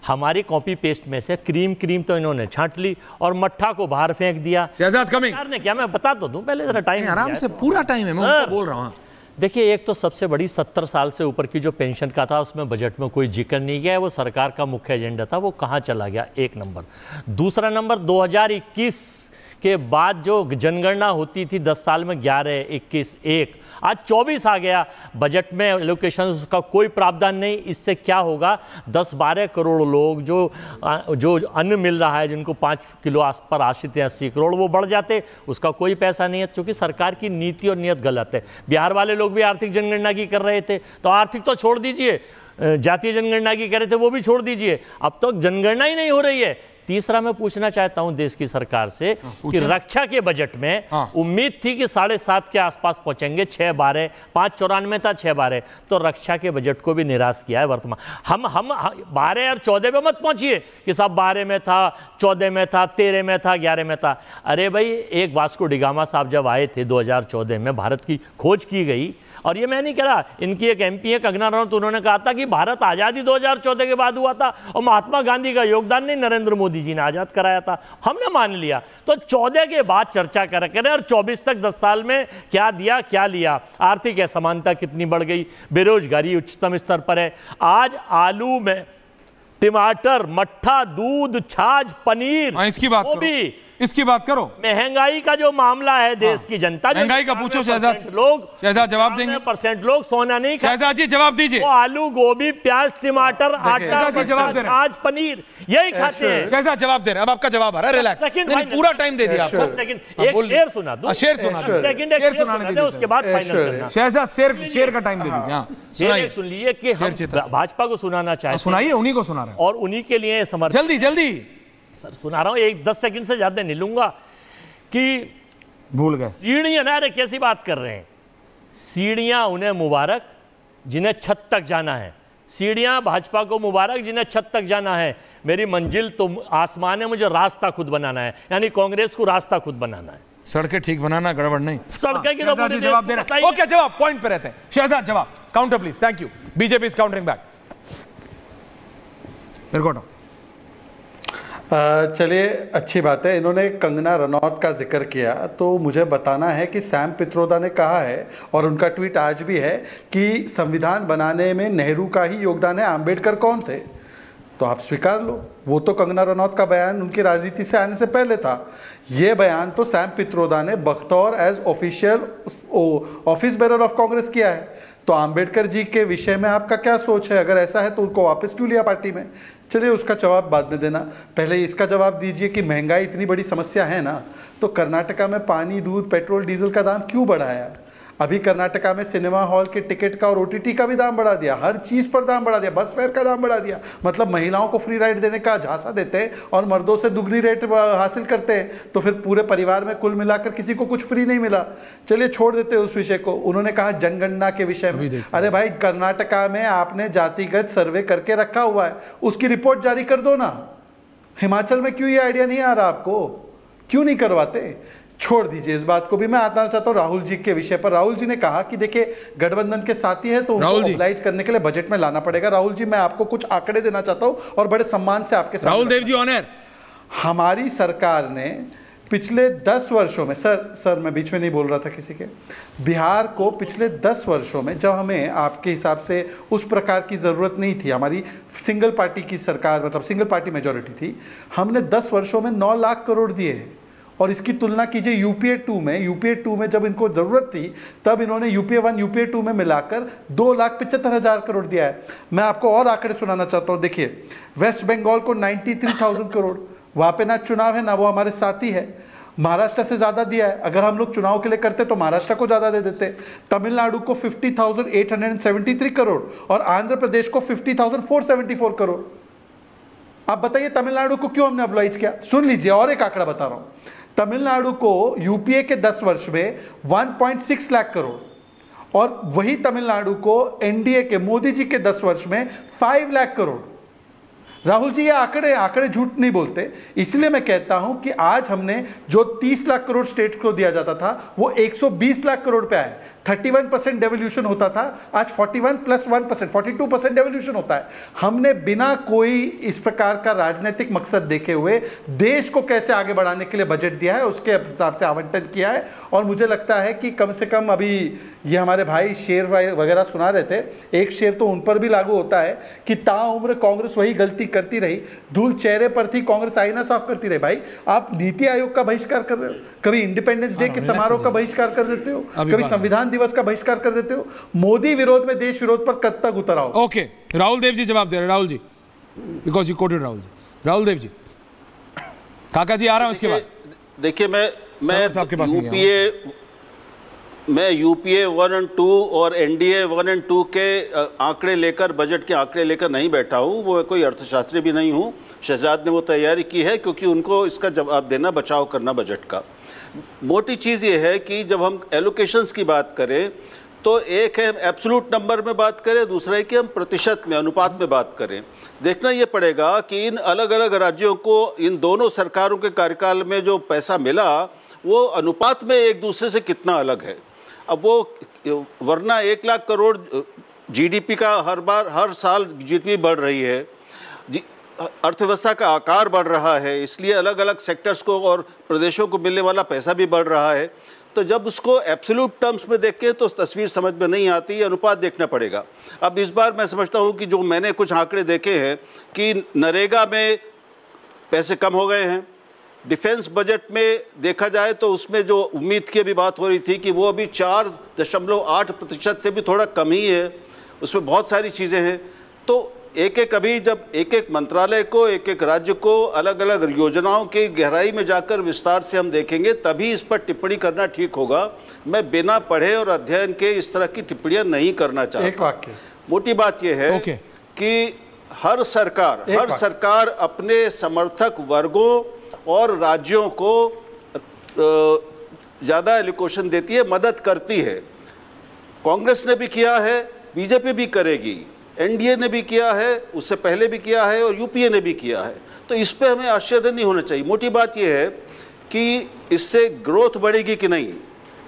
हमारी कॉपी पेस्ट में से क्रीम तो इन्होंने छांट ली और मट्ठा को बाहर फेंक दिया। शहजाद कमिंग। सरकार ने क्या, मैं बता तो दूं पहले, जरा टाइम आराम से, पूरा टाइम है, मैं बोल रहा हूँ। देखिए एक तो सबसे बड़ी 70 साल से ऊपर की जो पेंशन का था उसमें बजट में कोई जिक्र नहीं किया है, वो सरकार का मुख्य एजेंडा था, वो कहाँ चला गया, एक नंबर। दूसरा नंबर, 2021 के बाद जो जनगणना होती थी 10 साल में 11, 21, 1, आज 24 आ गया। बजट में एलोकेशन उसका कोई प्रावधान नहीं। इससे क्या होगा, 10-12 करोड़ लोग जो अन्न मिल रहा है, जिनको 5 किलो आस पर आश्रित है, 80 करोड़, वो बढ़ जाते, उसका कोई पैसा नहीं है, क्योंकि सरकार की नीति और नियत गलत है। बिहार वाले लोग भी आर्थिक जनगणना की कर रहे थे, तो आर्थिक तो छोड़ दीजिए, जातीय जनगणना की कर रहे थे वो भी छोड़ दीजिए, अब तो जनगणना ही नहीं हो रही है। तीसरा मैं पूछना चाहता हूं देश की सरकार से कि रक्षा के बजट में उम्मीद थी कि 7.5 के आसपास पहुंचेंगे, 6-12, 594 था, 6-12, तो रक्षा के बजट को भी निराश किया है वर्तमान। हम 12 और 14 पे मत पहुंचिए कि सब 12 में था, 14 में था, 13 में था, 11 में था। अरे भाई, एक वास्को डिगामा साहब जब आए थे 2014 में, भारत की खोज की गई, और ये मैं नहीं कह रहा, इनकी एक MP है कंगना रनौत, उन्होंने कहा था कि भारत आज़ादी 2014 के बाद हुआ था और महात्मा गांधी का योगदान नहीं, नरेंद्र मोदी जी ने आज़ाद कराया था। हमने मान लिया, तो 14 के बाद चर्चा करें और 24 तक 10 साल में क्या दिया क्या लिया, आर्थिक असमानता कितनी बढ़ गई, बेरोजगारी उच्चतम स्तर पर है। आज आलू में टमाटर, मट्ठा, दूध, छाछ, पनीर, इसकी बात करो। महंगाई का जो मामला है, देश की जनता, महंगाई का पूछो शहजाद जवाब देंगे। % लोग सोना नहीं खाते। शहजाद जी जवाब दीजिए। वो आलू, गोभी, प्याज, टमाटर, आटा, छाछ, पनीर यही खाते हैं। शहजाद जवाब दे रहे हैं, अब आपका जवाब आ रहा है, रिलैक्स, पूरा टाइम दे दिया आपको। एक शेर सुना दो, शेर सुना दो, उसके बाद फाइनल करना। शहजाद शेर का टाइम दे दीजिए। सुन लीजिए कि हम भाजपा को सुनाना चाहते हैं, सुनाइए, उन्हीं को सुना रहे हैं और उन्हीं के लिए समर्थन। जल्दी सर सुना रहा हूं, 10 सेकंड से ज्यादा नहीं लूंगा। कि भूल गए सीढ़ियां ना, अरे कैसी बात कर रहे हैं, सीढ़ियां उन्हें मुबारक जिन्हें छत तक जाना है, सीढ़ियां भाजपा को मुबारक जिन्हें छत तक जाना है। मेरी मंजिल तो आसमान है, मुझे रास्ता खुद बनाना है, यानी कांग्रेस को रास्ता खुद बनाना है। सड़कें ठीक बनाना, गड़बड़ नहीं। सड़कें की तो पूरे जवाब दे रहे हैं। ओके, जवाब पॉइंट पे रहते हैं। शहजाद जवाब, counter please. Thank you. BJP is countering back. चलिए, अच्छी बात है। इन्होंने कंगना रनौत का जिक्र किया, तो मुझे बताना है कि सैम पित्रोदा ने कहा है, और उनका ट्वीट आज भी है, कि संविधान बनाने में नेहरू का ही योगदान है, आम्बेडकर कौन थे? तो आप स्वीकार लो, वो तो कंगना रनौत का बयान उनकी राजनीति से आने से पहले था। ये बयान तो सैम पित्रोदा ने बख्तौर as official office bearer of Congress किया है। तो आम्बेडकर जी के विषय में आपका क्या सोच है? अगर ऐसा है तो उनको वापस क्यों लिया पार्टी में? चलिए, उसका जवाब बाद में देना, पहले इसका जवाब दीजिए कि महंगाई इतनी बड़ी समस्या है ना, तो कर्नाटका में पानी, दूध, पेट्रोल, डीजल का दाम क्यों बढ़ाया? अभी कर्नाटका में सिनेमा हॉल के टिकट का और ओटीटी का भी दाम बढ़ा दिया, हर चीज पर दाम बढ़ा दिया, बस फेयर का दाम बढ़ा दिया। मतलब महिलाओं को फ्री राइड देने का झांसा देते हैं और मर्दों से दुगनी रेट हासिल करते हैं, तो फिर पूरे परिवार में कुल मिलाकर किसी को कुछ फ्री नहीं मिला। चलिए छोड़ देते हैं उस विषय को। उन्होंने कहा जनगणना के विषय में, अरे भाई कर्नाटका में आपने जातिगत सर्वे करके रखा हुआ है, उसकी रिपोर्ट जारी कर दो ना। हिमाचल में क्यों ये आइडिया नहीं आ रहा आपको, क्यों नहीं करवाते? छोड़ दीजिए इस बात को भी। मैं आना चाहता हूं राहुल जी के विषय पर। राहुल जी ने कहा कि देखिए गठबंधन के साथी है तो उनको मोबिलाइज करने के लिए बजट में लाना पड़ेगा। राहुल जी, मैं आपको कुछ आंकड़े देना चाहता हूं और बड़े सम्मान से आपके साथ। Rahul Dev ji on air. हमारी सरकार ने पिछले 10 वर्षों में, सर मैं बीच में नहीं बोल रहा था किसी के, बिहार को पिछले 10 वर्षों में, जब हमें आपके हिसाब से उस प्रकार की ज़रूरत नहीं थी, हमारी सिंगल पार्टी की सरकार, मतलब सिंगल पार्टी मेजॉरिटी थी, हमने 10 वर्षों में 9 लाख करोड़ दिए हैं। और इसकी तुलना कीजिए यूपीए 2 में जब इनको ज़रूरत थी तब इन्होंने यूपीए 1 यूपीए 2 में मिलाकर 2,75,000 करोड़ दिया है। मैं आपको और आंकड़े सुनाना चाहता हूँ। देखिए वेस्ट बंगाल को 93,000 करोड़, वहाँ पे ना चुनाव है ना वो हमारे साथी है। महाराष्ट्र से ज़्यादा दिया है, अगर हम लोग चुनाव के लिए करते तो महाराष्ट्र को ज़्यादा दे देते। तमिलनाडु को 50,873 करोड़ और आंध्र प्रदेश को 50,474 करोड़। आप बताइए तमिलनाडु को क्यों हमने ऑब्लाइज किया? सुन लीजिए और एक आंकड़ा बता रहा हूँ। तमिलनाडु को यूपीए के 10 वर्ष में 1.6 लाख करोड़ और वही तमिलनाडु को एनडीए के मोदी जी के 10 वर्ष में 5 लाख करोड़। राहुल जी ये आंकड़े झूठ नहीं बोलते। इसलिए मैं कहता हूं कि आज हमने जो 30 लाख करोड़ स्टेट को दिया जाता था वो 120 लाख करोड़ पे आए। 31% डेवल्यूशन होता था, आज 41 + 1% 42% डेवल्यूशन होता है। हमने बिना कोई इस प्रकार का राजनीतिक मकसद देखे हुए देश को कैसे आगे बढ़ाने के लिए बजट दिया है उसके हिसाब से आवंटन किया है। और मुझे लगता है कि कम से कम अभी ये हमारे भाई शेर वगैरह सुना रहे थे, एक शेर तो उन पर भी लागू होता है कि ताउम्र कांग्रेस वही गलती करती रही, धूल चेहरे पर थी कांग्रेस आईना साफ करती रही। भाई आप नीति आयोग का बहिष्कार कर रहे हो, कभी इंडिपेंडेंस डे के समारोह का बहिष्कार कर देते हो, कभी संविधान दिवस का बहिष्कार कर देते हो। मोदी विरोध में देश विरोध पर कब तक उतर आओ? ओके, राहुल देव जी जवाब दे रहे। Rahul ji, because you coated Rahul ji. Rahul Dev ji, काका जी आ रहा हूं उसके बाद। देखिए मैं यूपीए 1 और 2 और एनडीए 1 और 2 के आंकड़े लेकर, बजट के आंकड़े लेकर नहीं बैठा हूँ। वो कोई अर्थशास्त्री भी नहीं हूँ। शहजाद ने वो तैयारी की है क्योंकि उनको इसका जवाब देना, बचाव करना बजट का। मोटी चीज़ ये है कि जब हम एलोकेशंस की बात करें तो एक है एब्सोल्यूट नंबर में बात करें, दूसरा है कि हम प्रतिशत में, अनुपात में बात करें। देखना ये पड़ेगा कि इन अलग अलग राज्यों को, इन दोनों सरकारों के कार्यकाल में जो पैसा मिला वो अनुपात में एक दूसरे से कितना अलग है। अब वो वरना 1 लाख करोड़ जीडीपी का हर साल जीडीपी बढ़ रही है, अर्थव्यवस्था का आकार बढ़ रहा है, इसलिए अलग अलग सेक्टर्स को और प्रदेशों को मिलने वाला पैसा भी बढ़ रहा है। तो जब उसको एब्सोल्यूट टर्म्स में देखें तो तस्वीर समझ में नहीं आती, ये अनुपात देखना पड़ेगा। अब इस बार मैं समझता हूँ कि जो मैंने कुछ आंकड़े देखे हैं कि नरेगा में पैसे कम हो गए हैं। डिफेंस बजट में देखा जाए तो उसमें जो उम्मीद की अभी बात हो रही थी कि वो अभी 4.8% से भी थोड़ा कम ही है, उसमें बहुत सारी चीज़ें हैं। तो अभी जब एक मंत्रालय को, एक राज्य को अलग अलग योजनाओं की गहराई में जाकर विस्तार से हम देखेंगे तभी इस पर टिप्पणी करना ठीक होगा। मैं बिना पढ़े और अध्ययन के इस तरह की टिप्पणियां नहीं करना चाहता। एक वाक्य, मोटी बात यह है कि हर सरकार अपने समर्थक वर्गों और राज्यों को ज़्यादा एलोकेशन देती है, मदद करती है। कांग्रेस ने भी किया है, बीजेपी भी करेगी, एनडीए ने भी किया है, उससे पहले भी किया है और यूपीए ने भी किया है। तो इस पे हमें आश्चर्य नहीं होना चाहिए। मोटी बात यह है कि इससे ग्रोथ बढ़ेगी कि नहीं,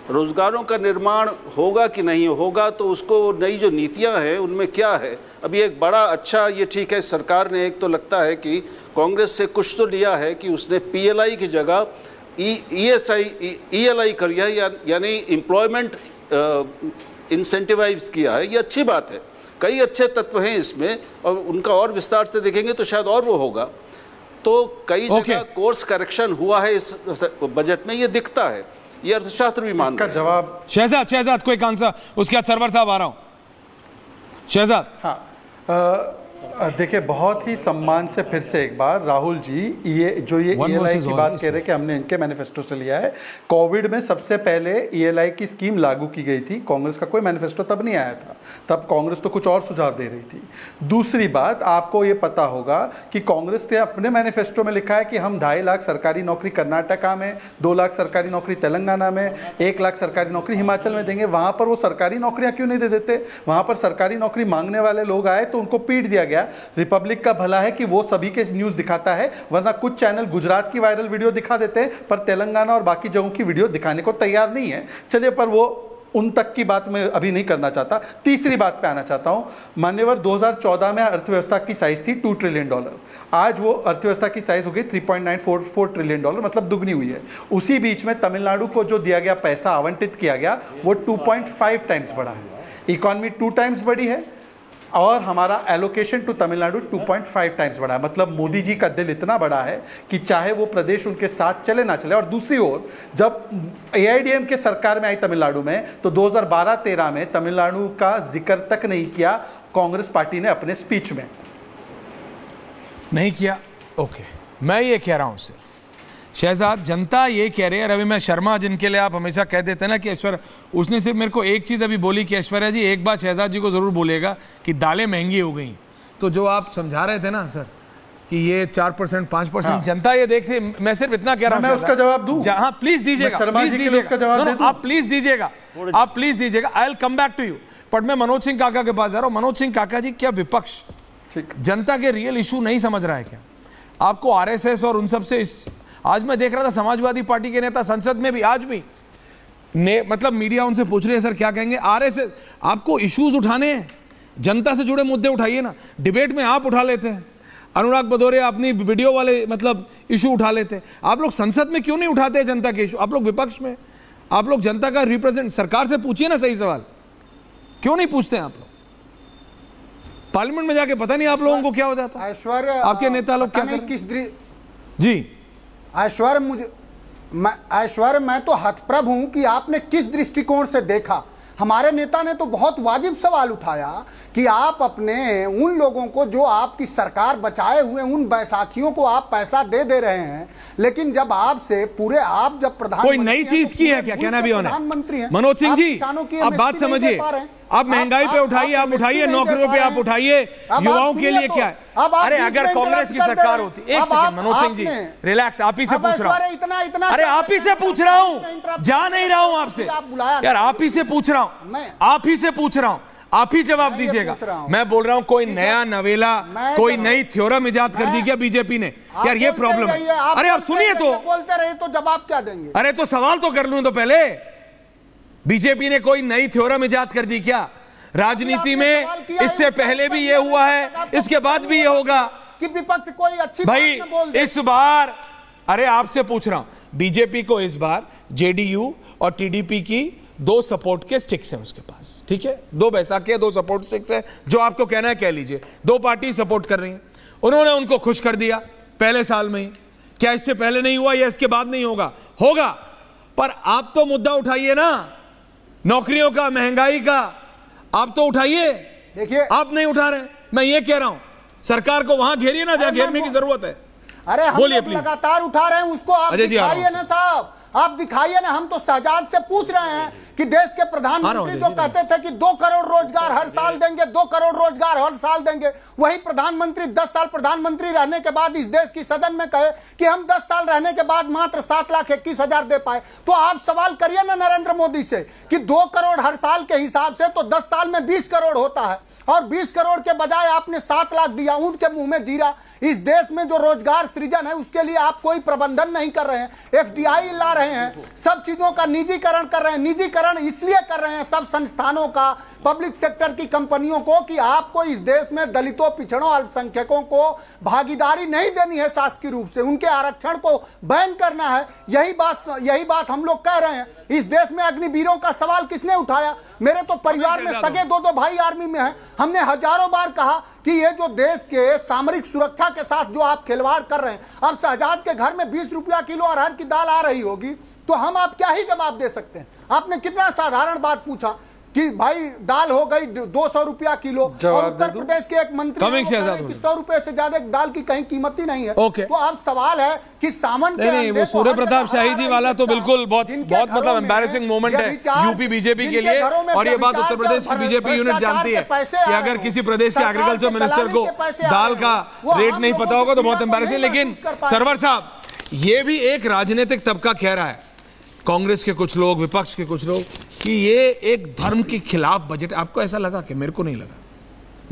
रोजगारों का निर्माण होगा कि नहीं होगा, तो उसको नई जो नीतियां हैं उनमें क्या है। अभी एक बड़ा अच्छा, ये ठीक है सरकार ने एक तो लगता है कि कांग्रेस से कुछ तो लिया है कि उसने पीएलआई की जगह ईएलआई कर दिया, यानी एम्प्लॉयमेंट इंसेंटिवाइज किया है। ये अच्छी बात है, कई अच्छे तत्व हैं इसमें और उनका और विस्तार से देखेंगे तो शायद और वो होगा। तो कई जगह कोर्स करेक्शन हुआ है इस बजट में, ये दिखता है, ये अर्थशास्त्र भी मानता है। जवाब शहजाद कोई आंसर, उसके बाद सरवर साहब आ रहा हूं। शहजाद, हाँ देखिए, बहुत ही सम्मान से फिर से एक बार राहुल जी, ये ELI की बात कह रहे हैं कि हमने इनके मैनिफेस्टो से लिया है। कोविड में सबसे पहले ELI की स्कीम लागू की गई थी, कांग्रेस का कोई मैनिफेस्टो तब नहीं आया था, तब कांग्रेस तो कुछ और सुझाव दे रही थी। दूसरी बात, आपको ये पता होगा कि कांग्रेस ने अपने मैनिफेस्टो में लिखा है कि हम 2.5 लाख सरकारी नौकरी कर्नाटका में, 2 लाख सरकारी नौकरी तेलंगाना में, 1 लाख सरकारी नौकरी हिमाचल में देंगे। वहां पर वो सरकारी नौकरियां क्यों नहीं दे देते? वहां पर सरकारी नौकरी मांगने वाले लोग आए तो उनको पीट दिया गया। रिपब्लिक का भला है कि वो सभी के न्यूज दिखाता है, वरना कुछ चैनल गुजरात की वायरल वीडियो दिखा देते हैं पर तेलंगाना और बाकी जगहों की वीडियो दिखाने को तैयार नहीं है। चलिए, पर वो उन तक की बात मैं अभी नहीं करना चाहता। तीसरी बात पे आना चाहता हूं। मान्यवर, 2014 में अर्थव्यवस्था की साइज थी $2 ट्रिलियन, आज वो अर्थव्यवस्था की साइज हो गई $3.944 ट्रिलियन, मतलब दुगनी हुई है। उसी बीच में तमिलनाडु को जो दिया गया पैसा आवंटित किया गया वो 2.5 टाइम्स बढ़ा है। इकॉनमी 2 टाइम्स बढ़ी है और हमारा एलोकेशन टू तमिलनाडु 2.5 टाइम्स बढ़ा है। मतलब मोदी जी का दिल इतना बड़ा है कि चाहे वो प्रदेश उनके साथ चले ना चले। और दूसरी ओर, जब AIDM के सरकार में आई तमिलनाडु में, तो 2012-13 में तमिलनाडु का जिक्र तक नहीं किया कांग्रेस पार्टी ने अपने स्पीच में। नहीं किया, ओके। मैं ये कह रहा हूं सिर्फ शहजाद, जनता ये कह रही है, रविमय शर्मा जिनके लिए आप हमेशा कह देते हैं ना कि ऐश्वर्या, उसने सिर्फ मेरे को एक चीज़ अभी बोली कि ऐश्वर्या जी एक बात शहजाद जी को ज़रूर बोलेगा कि दालें महंगी हो गई। तो जो आप समझा रहे थे ना सर कि ये 4% 5%, हाँ। जनता ये देख रही, मैं सिर्फ इतना कह रहा हूँ, मैं उसका जवाब दूं? हाँ प्लीज दीजिएगा, आप प्लीज दीजिएगा, आप प्लीज दीजिएगा। I will come back to you. पर मैं मनोज सिंह काका के पास जा रहा हूँ। मनोज सिंह काका जी, क्या विपक्ष जनता के रियल इशू नहीं समझ रहा है क्या? आपको RSS और उन सब से आज मैं देख रहा था समाजवादी पार्टी के नेता संसद में भी आज भी मतलब मीडिया उनसे पूछ रही है सर क्या कहेंगे। RSS, आपको इश्यूज उठाने हैं, जनता से जुड़े मुद्दे उठाइए ना। डिबेट में आप उठा लेते हैं, अनुराग भदौरिया अपनी वीडियो वाले मतलब इशू उठा लेते हैं। आप लोग संसद में क्यों नहीं उठाते जनता के इशू? आप लोग विपक्ष में, आप लोग जनता का रिप्रेजेंट, सरकार से पूछिए ना सही सवाल, क्यों नहीं पूछते आप लोग? पार्लियामेंट में जाके पता नहीं आप लोगों को क्या हो जाता है। ऐश्वर्या, आपके नेता लोग क्या किस जी ऐश्वर्या, मैं तो हतप्रभ हूं कि आपने किस दृष्टिकोण से देखा। हमारे नेता ने तो बहुत वाजिब सवाल उठाया कि आप अपने उन लोगों को जो आपकी सरकार बचाए हुए उन बैसाखियों को आप पैसा दे रहे हैं, लेकिन जब आपसे पूरे आप जब प्रधानमंत्री कोई नई चीज की है क्या? कहना भी होना प्रधानमंत्री हैं मनोज सिंह जी, आप बात समझिए। आप महंगाई पे उठाइए, आप उठाइए, नौकरियों पे आप उठाइए, युवाओं के लिए क्या है? अरे अगर कांग्रेस की सरकार होती, एक सेकंड मनोज सिंह जी रिलैक्स, आप ही से पूछ रहा हूं। अरे आप ही से पूछ रहा हूं, जा नहीं रहा हूं आपसे यार, आप ही से पूछ रहा हूं, आप ही से पूछ रहा हूं, आप ही जवाब दीजिएगा। मैं बोल रहा हूं कोई नया नवेला, कोई नई थ्योरम इजाद कर दी क्या बीजेपी ने? यार ये प्रॉब्लम है। अरे आप सुनिए तो, बोलते रहे तो जवाब क्या देंगे? अरे तो सवाल तो कर लूं तो पहले। बीजेपी ने कोई नई थ्योरम इजाद कर दी क्या? राजनीति में इससे पहले भी ये हुआ है, इसके बाद भी ये होगा कि विपक्ष कोई अच्छी भाई बात न बोल दे। इस बार, अरे आपसे पूछ रहा हूं, बीजेपी को इस बार JDU और TDP की 2 सपोर्ट के स्टिक्स हैं उसके पास, ठीक है? 2 बैसाखी के 2 सपोर्ट स्टिक्स हैं, जो आपको कहना है कह लीजिए। 2 पार्टी सपोर्ट कर रही हैं, उन्होंने उनको खुश कर दिया पहले साल में ही। क्या इससे पहले नहीं हुआ या इसके बाद नहीं होगा? होगा। पर आप तो मुद्दा उठाइए ना, नौकरियों का, महंगाई का, आप तो उठाइए। देखिए, आप नहीं उठा रहे। मैं ये कह रहा हूं सरकार को वहां घेरिए ना जहां घेरने की जरूरत है। अरे हम लोग लगातार उठा रहे हैं, उसको आप दिखाइए ना साहब, आप दिखाइए ना। हम तो शहजाद से पूछ रहे हैं कि देश के प्रधानमंत्री जो कहते थे कि 2 करोड़ रोजगार हर साल देंगे, 2 करोड़ रोजगार हर साल देंगे, वही प्रधानमंत्री 10 साल प्रधानमंत्री रहने के बाद इस देश की सदन में कहे कि हम 10 साल रहने के बाद मात्र 7,21,000 दे पाए। तो आप सवाल करिए ना नरेंद्र मोदी से कि 2 करोड़ हर साल के हिसाब से तो 10 साल में 20 करोड़ होता है, और 20 करोड़ के बजाय आपने 7 लाख दिया, ऊंट के मुंह में जीरा। इस देश में जो रोजगार सृजन है उसके लिए आप कोई प्रबंधन नहीं कर रहे हैं, FDI ला रहे हैं, सब चीजों का निजीकरण कर रहे हैं। निजीकरण इसलिए कर रहे हैं सब संस्थानों का, पब्लिक सेक्टर की कंपनियों को, कि आपको इस देश में दलितों, पिछड़ों, अल्पसंख्यकों को भागीदारी नहीं देनी है शासकीय रूप से, उनके आरक्षण को बैन करना है। यही बात हम लोग कह रहे हैं। इस देश में अग्निवीरों का सवाल किसने उठाया? मेरे तो परिवार में सगे 2 भाई आर्मी में हैं। हमने हजारों बार कहा कि ये जो देश के सामरिक सुरक्षा के साथ जो आप खिलवाड़ कर रहे हैं, अब शहजाद के घर में 20 रुपया किलो अरहर की दाल आ रही होगी, तो हम आप क्या ही जवाब दे सकते हैं? आपने कितना साधारण बात पूछा, कि भाई दाल हो गई 200 रुपया किलो, और उत्तर प्रदेश के एक मंत्री 100 रुपए से ज्यादा दाल की कहीं कीमत ही नहीं है। तो अब सवाल है कि सावन के नहीं, वो सूर्य प्रताप शाही जी वाला तो बिल्कुल बहुत मतलब एम्बैरेसिंग मोमेंट है यूपी बीजेपी के लिए, और ये बात उत्तर प्रदेश की बीजेपी यूनिट जानती है कि अगर किसी प्रदेश के एग्रीकल्चर मिनिस्टर को दाल का रेट नहीं पता होगा तो बहुत एम्बैरेसिंग। लेकिन सरवर साहब, ये भी एक राजनीतिक तबका कह रहा है, कांग्रेस के कुछ लोग, विपक्ष के कुछ लोग, कि ये एक धर्म के खिलाफ बजट। आपको ऐसा लगा? कि मेरे को नहीं लगा।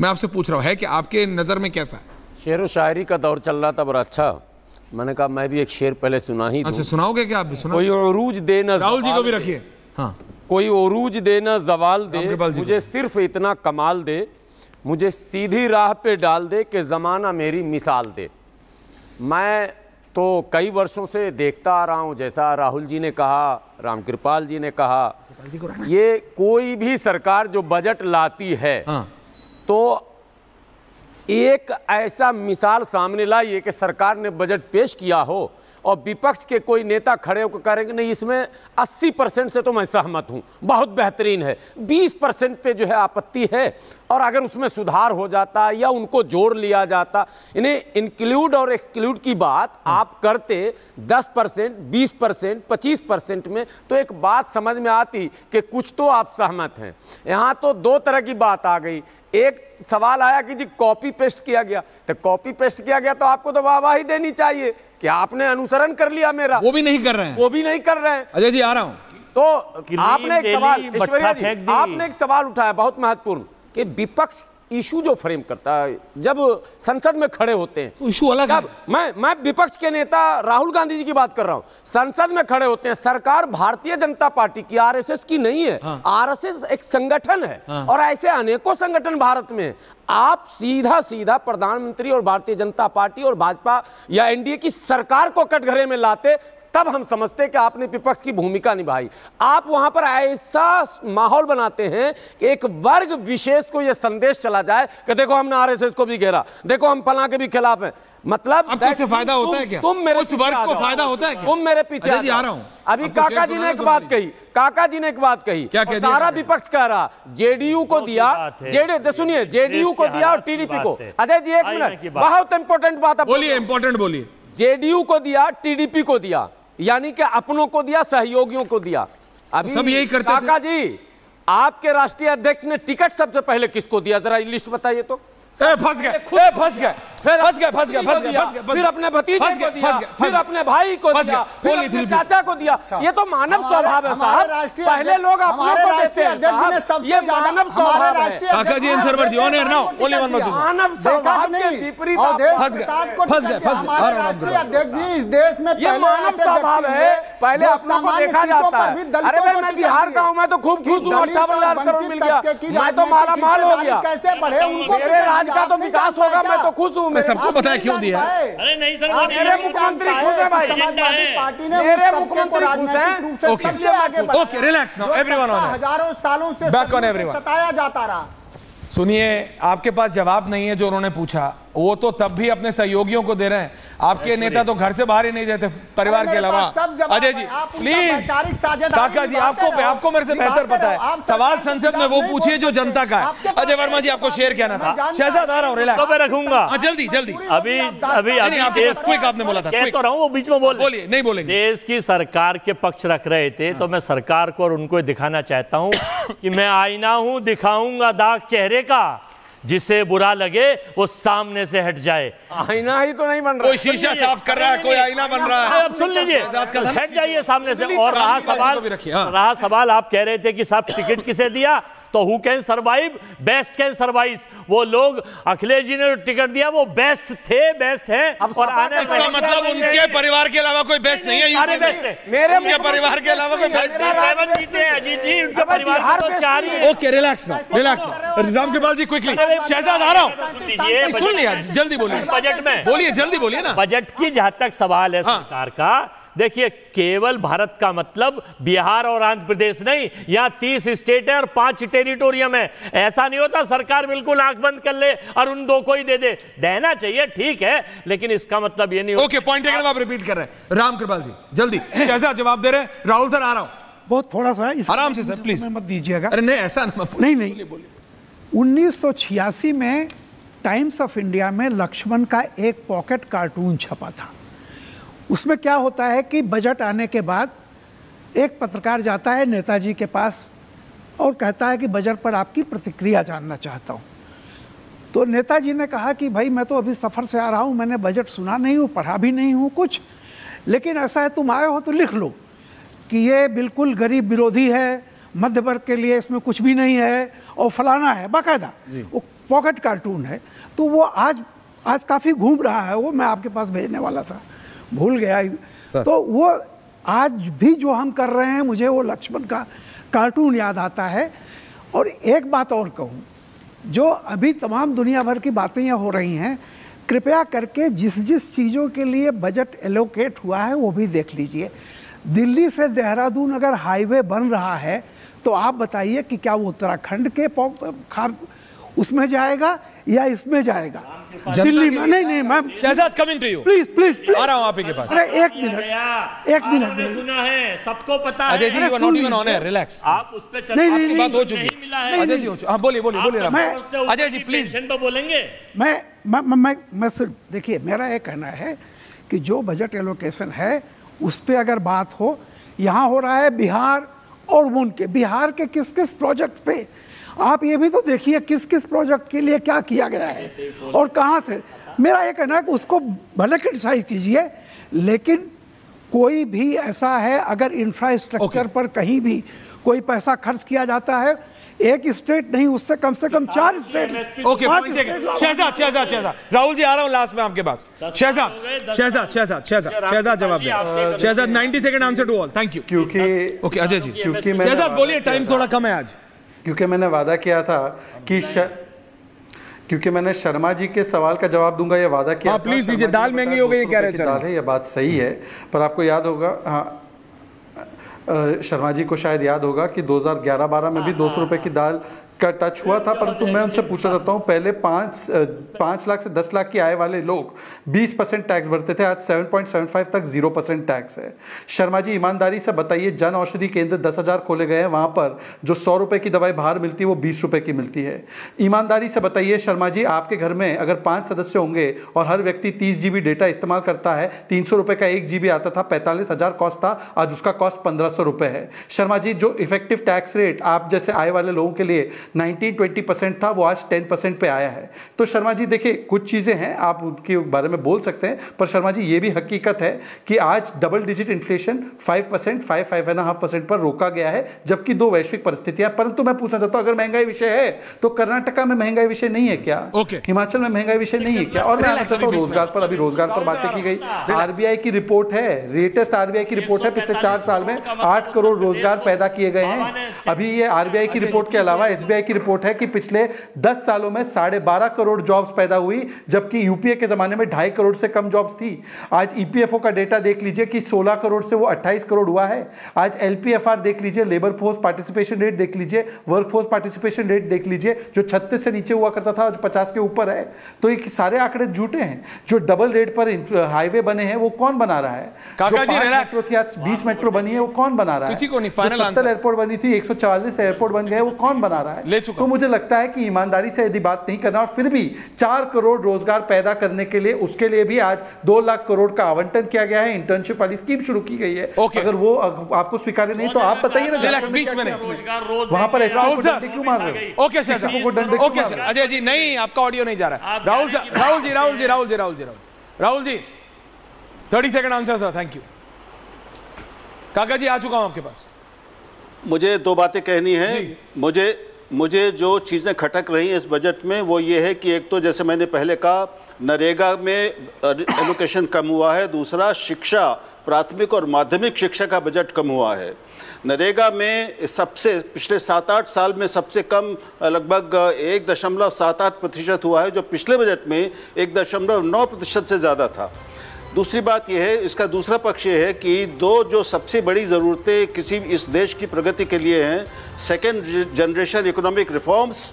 मैं आपसे पूछ रहा हूं, है कि आपके नजर में कैसा है? शेर व शायरी का दौर चल रहा था, बड़ा अच्छा। मैंने कहा मैं भी एक शेर पहले सुना ही। अच्छा, सुनाओगे क्या? आप भी सुना। कोई उरूज देना, राहुल जी को भी रखिए। हाँ, कोई उरूज देना जवाल दे, मुझे सिर्फ इतना कमाल दे, मुझे सीधी राह पे डाल दे कि जमाना मेरी मिसाल दे। मैं तो कई वर्षों से देखता आ रहा हूं, जैसा राहुल जी ने कहा, रामकृपाल जी ने कहा, ये कोई भी सरकार जो बजट लाती है तो एक ऐसा मिसाल सामने लाई है कि सरकार ने बजट पेश किया हो और विपक्ष के कोई नेता खड़े होकर करेंगे नहीं इसमें 80% से तो मैं सहमत हूं, बहुत बेहतरीन है, 20% पे जो है आपत्ति है, और अगर उसमें सुधार हो जाता या उनको जोड़ लिया जाता, इन्हें इंक्लूड और एक्सक्लूड की बात आप करते 10%, 20%, 25% में, तो एक बात समझ में आती कि कुछ तो आप सहमत हैं। यहां तो दो तरह की बात आ गई। एक सवाल आया कि जी कॉपी पेस्ट किया गया, तो कॉपी पेस्ट किया गया तो आपको तो वाहवाही देनी चाहिए कि आपने अनुसरण कर लिया मेरा। वो भी नहीं कर रहे हैं, वो भी नहीं कर रहे हैं। अजय जी आ रहा हूं। तो आपने एक सवाल, ऐश्वर्या जी, आपने एक सवाल उठाया बहुत महत्वपूर्ण कि विपक्ष इशू जो फ्रेम करता है जब संसद में खड़े होते हैं, तो इशू अलग है। मैं विपक्ष के नेता राहुल गांधी जी की बात कर रहा हूं, संसद में खड़े होते हैं, सरकार भारतीय जनता पार्टी की, आरएसएस की नहीं है। आरएसएस एक संगठन है और ऐसे अनेकों संगठन भारत में। आप सीधा सीधा प्रधानमंत्री और भारतीय जनता पार्टी और भाजपा या एनडीए की सरकार को कटघरे में लाते, तब हम समझते कि आपने विपक्ष की भूमिका निभाई। आप वहां पर ऐसा माहौल बनाते हैं कि एक वर्ग विशेष को यह संदेश चला जाए कि देखो हमने आरएसएस को भी घेरा, देखो हम फलां के भी खिलाफ हैं। मतलब आपको इससे फायदा होता है क्या? तुम मेरे उस वर्ग को फायदा होता है क्या? तुम मेरे पीछे आ रहा हूं। अभी काका जी ने एक बात कही, काका जी ने एक बात कही, क्या कह दिया? सारा विपक्ष कह रहा जेडीयू को दिया, सुनिए, जेडीयू को दिया और टीडीपी को। अजय जी एक मिनट, बहुत इंपॉर्टेंट बात बोलिए, इंपॉर्टेंट बोलिए। जेडीयू को दिया, टीडीपी को दिया, यानी कि अपनों को दिया, सहयोगियों को दिया। अभी सब यही करते काका जी, आपके राष्ट्रीय अध्यक्ष ने टिकट सबसे पहले किसको दिया, जरा लिस्ट बताइए तो। फंस गए, फंस गए, फिर अपने भतीजे को दिया, फिर अपने भाई को दिया, फिर अपने चाचा को दिया। ये तो मानव स्वभाव है साहब, पहले लोग अपनों को देते हैं, ये मानव स्वभाव है। काका जी, Sarwar ji, on air now, only one मसला। मानव स्वभाव के विपरीत हमारे राष्ट्रीय अध्यक्ष जी इस देश में ये मानव स्वभाव है, पहले अपनों को देखा जाता है। अरे भाई मैं बिहार का हूं, मैं तो खूब खुश हूं, 58,000 करोड़ मिल गया, मैं तो माला माल हो गया, कैसे बढ़े उनको, मेरे राज्य का तो विकास होगा, मैं तो खुश हूं। सबको पता है क्यों दिया है। अरे नहीं सर, मेरे मुख्यमंत्री खुश है भाई, समाजवादी पार्टी ने मेरे मुख्यमंत्री राजनीतिक रूप से सबसे आगे बढ़ा। ओके, रिलैक्स नाउ एवरीवन, हजारों सालों से सताया जाता रहा। सुनिए, आपके पास जवाब नहीं है जो उन्होंने पूछा, वो तो तब भी अपने सहयोगियों को दे रहे हैं। आपके नेता तो घर से बाहर ही नहीं जाते परिवार के अलावा। अजय जी प्लीज, काका जी, आपको मेरे से बेहतर पता है। सवाल संसद में वो पूछिए जो जनता का है। अजय वर्मा जी, आपको शेयर कहना था। शहजाद आ रहा हूँ, रिलैक्स, तो मैं रखूंगा। जल्दी जल्दी। अभी देश क्विक आपने बोला था, कह तो रहा हूँ, वो बीच में बोलिए। नहीं बोलेंगे। देश की सरकार के पक्ष रख रहे थे, तो मैं सरकार को और उनको दिखाना चाहता हूँ कि मैं आईना हूँ, दिखाऊंगा दाग चेहरे का, जिसे बुरा लगे वो सामने से हट जाए। आईना ही तो नहीं बन रहा, कोई शीशा साफ कर रहा है, कोई आईना बन रहा है। अब सुन लीजिए, हट जाइए सामने से। और रहा सवाल, आप कह रहे थे कि साहब टिकट किसे दिया, तो who can survive, best can survive. वो लोग, अखिलेश जी ने टिकट दिया, वो बेस्ट थे, बेस्ट हैं। और आने इसका मतलब उनके परिवार के अलावा कोई बेस्ट नहीं है। अरे बेस्ट है, मेरे परिवार के अलावा कोई बेस्ट नहीं है। 7 जीते हैं अजीत जी, उनके परिवार को 4 ही है। ओके, रिलैक्स नाउ, रामकृपाल जी क्विकली। शहजाद आ रहा हूं, सुन लिया, जल्दी बोलिए। बजट में बोलिए, जल्दी बोलिए ना। बजट की जहां तक सवाल है सरकार का, देखिए, केवल भारत का मतलब बिहार और आंध्र प्रदेश नहीं, यहां 30 स्टेट है और 5 टेरिटोरियम है। ऐसा नहीं होता सरकार बिल्कुल आंख बंद कर ले और उन 2 को ही दे दे। देना चाहिए, ठीक है, लेकिन इसका मतलब ये नहीं। ओके, पॉइंट टेकन, आप रिपीट कर रहे हैं। रामकृपाल जी जल्दी, कैसा जवाब दे रहे हैं? राहुल सर आ रहा हूं। बहुत थोड़ा सा है, आराम से सर प्लीज मत दीजिएगा। अरे नहीं ऐसा नहीं 1986 में टाइम्स ऑफ इंडिया में लक्ष्मण का एक पॉकेट कार्टून छपा था। उसमें क्या होता है कि बजट आने के बाद एक पत्रकार जाता है नेताजी के पास और कहता है कि बजट पर आपकी प्रतिक्रिया जानना चाहता हूँ। तो नेताजी ने कहा कि भाई मैं तो अभी सफ़र से आ रहा हूँ, मैंने बजट सुना नहीं हूँ, पढ़ा भी नहीं हूँ कुछ, लेकिन ऐसा है तुम आए हो तो लिख लो कि ये बिल्कुल गरीब विरोधी है, मध्य वर्ग के लिए इसमें कुछ भी नहीं है और फलाना है, बाकायदा वो पॉकेट कार्टून है। तो वो आज काफ़ी घूम रहा है, वो मैं आपके पास भेजने वाला था, भूल गया। तो वो आज भी जो हम कर रहे हैं, मुझे वो लक्ष्मण का कार्टून याद आता है। और एक बात और कहूँ, जो अभी तमाम दुनिया भर की बातें यहाँ हो रही हैं, कृपया करके जिस जिस चीज़ों के लिए बजट एलोकेट हुआ है वो भी देख लीजिए। दिल्ली से देहरादून अगर हाईवे बन रहा है तो आप बताइए कि क्या वो उत्तराखंड के उसमें जाएगा या इसमें जाएगा? दिल्ली में नहीं ma'am. Shehzad coming to you, please आ रहा हूं आपके पास। अरे एक मिनट सुना है, सबको पता है। Ajay ji you are not even on air, relax. आप उस पे चल, आपकी बात हो चुकी है अजय जी। हां बोलिए अजय जी प्लीज। बोलेंगे मैं सिर्फ देखिए, मेरा ये कहना है कि जो बजट एलोकेशन है उस पर अगर बात हो, यहाँ हो रहा है बिहार और उनके बिहार के किस किस प्रोजेक्ट पे, आप ये भी तो देखिए किस किस प्रोजेक्ट के लिए क्या किया गया है और कहाँ से। मेरा ये कहना है कि उसको भले क्रिटिसाइज कीजिए, लेकिन कोई भी ऐसा है अगर इंफ्रास्ट्रक्चर पर कहीं भी कोई पैसा खर्च किया जाता है, एक स्टेट नहीं उससे कम से कम 4 स्टेट। ओके शहजाद राहुल जी आ रहा हूं लास्ट में आपके पास। शहजाद जवाब दे। Shehzad 90 second answer to all, thank you. क्योंकि ओके अजय जी, शहजाद बोलिए, टाइम थोड़ा कम है आज। क्योंकि मैंने वादा किया था कि क्योंकि मैंने शर्मा जी के सवाल का जवाब दूंगा, ये वादा किया। प्लीज दीजिए। दाल महंगी हो गई है, कह रहे हैं। ये बात सही है, पर आपको याद होगा, हाँ शर्मा जी को शायद याद होगा कि 2011-12 में भी 200 रुपए की दाल का टच हुआ था। परंतु मैं उनसे पूछना चाहता हूँ, पहले 5 लाख से 10 लाख की आय वाले लोग 20% टैक्स भरते थे, आज 7.75 तक 0% टैक्स है। शर्मा जी ईमानदारी से बताइए, जन औषधि केंद्र 10,000 खोले गए हैं, वहां पर जो 100 रुपए की दवाई बाहर मिलती है वो 20 रुपए की मिलती है। ईमानदारी से बताइए शर्मा जी, आपके घर में अगर 5 सदस्य होंगे और हर व्यक्ति 30 GB डेटा इस्तेमाल करता है, 300 रुपए का 1 GB आता था, 45,000 कॉस्ट था, आज उसका कॉस्ट 1500 रुपए है। शर्मा जी, जो इफेक्टिव टैक्स रेट आप जैसे आय वाले लोगों के लिए 19-20% था, वो आज 10% पे आया है। तो शर्मा जी देखिए, कुछ चीजें हैं आप उनके बारे में बोल सकते हैं, पर शर्मा जी ये भी हकीकत है कि आज डबल डिजिट इन्फ्लेशन 5%, 5.5% पर रोका गया है, जबकि 2 वैश्विक परिस्थितियां। परंतु मैं पूछना चाहता हूं, अगर महंगाई विषय है तो कर्नाटका में महंगाई विषय नहीं है क्या? हिमाचल में महंगाई विषय नहीं है क्या? और मैं आपको तो रोजगार पर, अभी रोजगार पर बातें की गई। आरबीआई की रिपोर्ट है, लेटेस्ट आरबीआई की रिपोर्ट है, पिछले 4 साल में 8 करोड़ रोजगार पैदा किए गए हैं। अभी ये आरबीआई की रिपोर्ट के अलावा एसबीआई की रिपोर्ट है कि पिछले 10 सालों में 12.5 करोड़ जॉब्स पैदा हुई, जबकि यूपीए के जमाने में 2.5 करोड़ से कम जॉब्स थी। आज ईपीएफओ का डेटा देख लीजिए कि 16 करोड़ से वो 28 करोड़ हुआ है। आज एलपीएफआर देख लीजिए, लेबर फोर्स पार्टिसिपेशन रेट देख लीजिए, वर्क फोर्स पार्टिसिपेशन रेट देख लीजिए, जो 36 से नीचे हुआ करता था, आज 50 के ऊपर है। तो ये सारे आंकड़े झूठे हैं। जो डबल रेट पर हाईवे बने हैं वो कौन बना रहा है? काका जी मेट्रो थी, आज 20 मेट्रो बनी है, वो कौन बना रहा है? किसी को नहीं। Final answer. एयरपोर्ट बनी थी, 144 एयरपोर्ट बन गए, वो कौन बना रहा है? तो मुझे लगता है कि ईमानदारी से यदि बात नहीं करना, और फिर भी 4 करोड़ रोजगार पैदा करने के लिए, उसके लिए भी आज 2 लाख करोड़ का आवंटन किया गया है, इंटर्नशिप वाली स्कीम शुरू की गई है। अगर वो आपको स्वीकार्य नहीं तो आप बताइए ना, वहां पर क्यों मार रहे हो? ओके अजय जी, नहीं आपका ऑडियो नहीं जा रहा है। Rahul ji 30 second answer sir, thank you. काका जी आ चुका हूं आपके पास। मुझे 2 बातें कहनी है। मुझे जो चीज़ें खटक रही हैं इस बजट में वो ये है कि एक तो जैसे मैंने पहले कहा, नरेगा में एलोकेशन कम हुआ है। दूसरा, शिक्षा, प्राथमिक और माध्यमिक शिक्षा का बजट कम हुआ है। नरेगा में सबसे पिछले 7-8 साल में सबसे कम लगभग 1.78% हुआ है, जो पिछले बजट में 1.9% से ज़्यादा था। दूसरी बात यह है, इसका दूसरा पक्ष ये है कि 2 जो सबसे बड़ी ज़रूरतें किसी इस देश की प्रगति के लिए हैं, सेकेंड जनरेशन इकोनॉमिक रिफॉर्म्स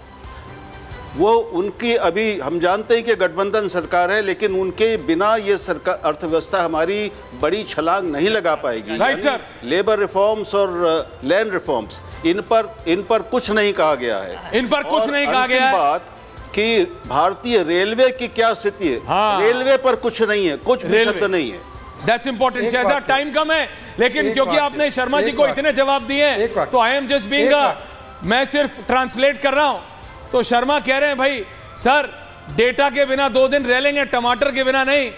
वो उनकी, अभी हम जानते हैं कि गठबंधन सरकार है, लेकिन उनके बिना ये सरकार, अर्थव्यवस्था हमारी बड़ी छलांग नहीं लगा पाएगी। Right sir. लेबर रिफॉर्म्स और लैंड रिफॉर्म्स, इन पर कुछ नहीं कहा गया है। इन पर कुछ नहीं कहा गया है। बात कि भारतीय रेलवे की क्या स्थिति है, हाँ। रेलवे पर कुछ नहीं है, कुछ भी शब्द नहीं है। That's important. शहजाद, टाइम कम है, लेकिन क्योंकि आपने शर्मा जी को इतने जवाब दिए तो आई एम जस्ट बीइंग, मैं सिर्फ ट्रांसलेट कर रहा हूं। तो शर्मा कह रहे हैं भाई सर डेटा के बिना 2 दिन रह लेंगे, टमाटर के बिना नहीं,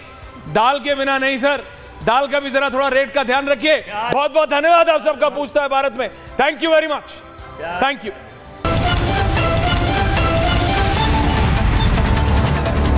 दाल के बिना नहीं सर, दाल का भी जरा थोड़ा रेट का ध्यान रखिए। बहुत बहुत धन्यवाद आप सबका पूछता है भारत में। Thank you very much, thank you.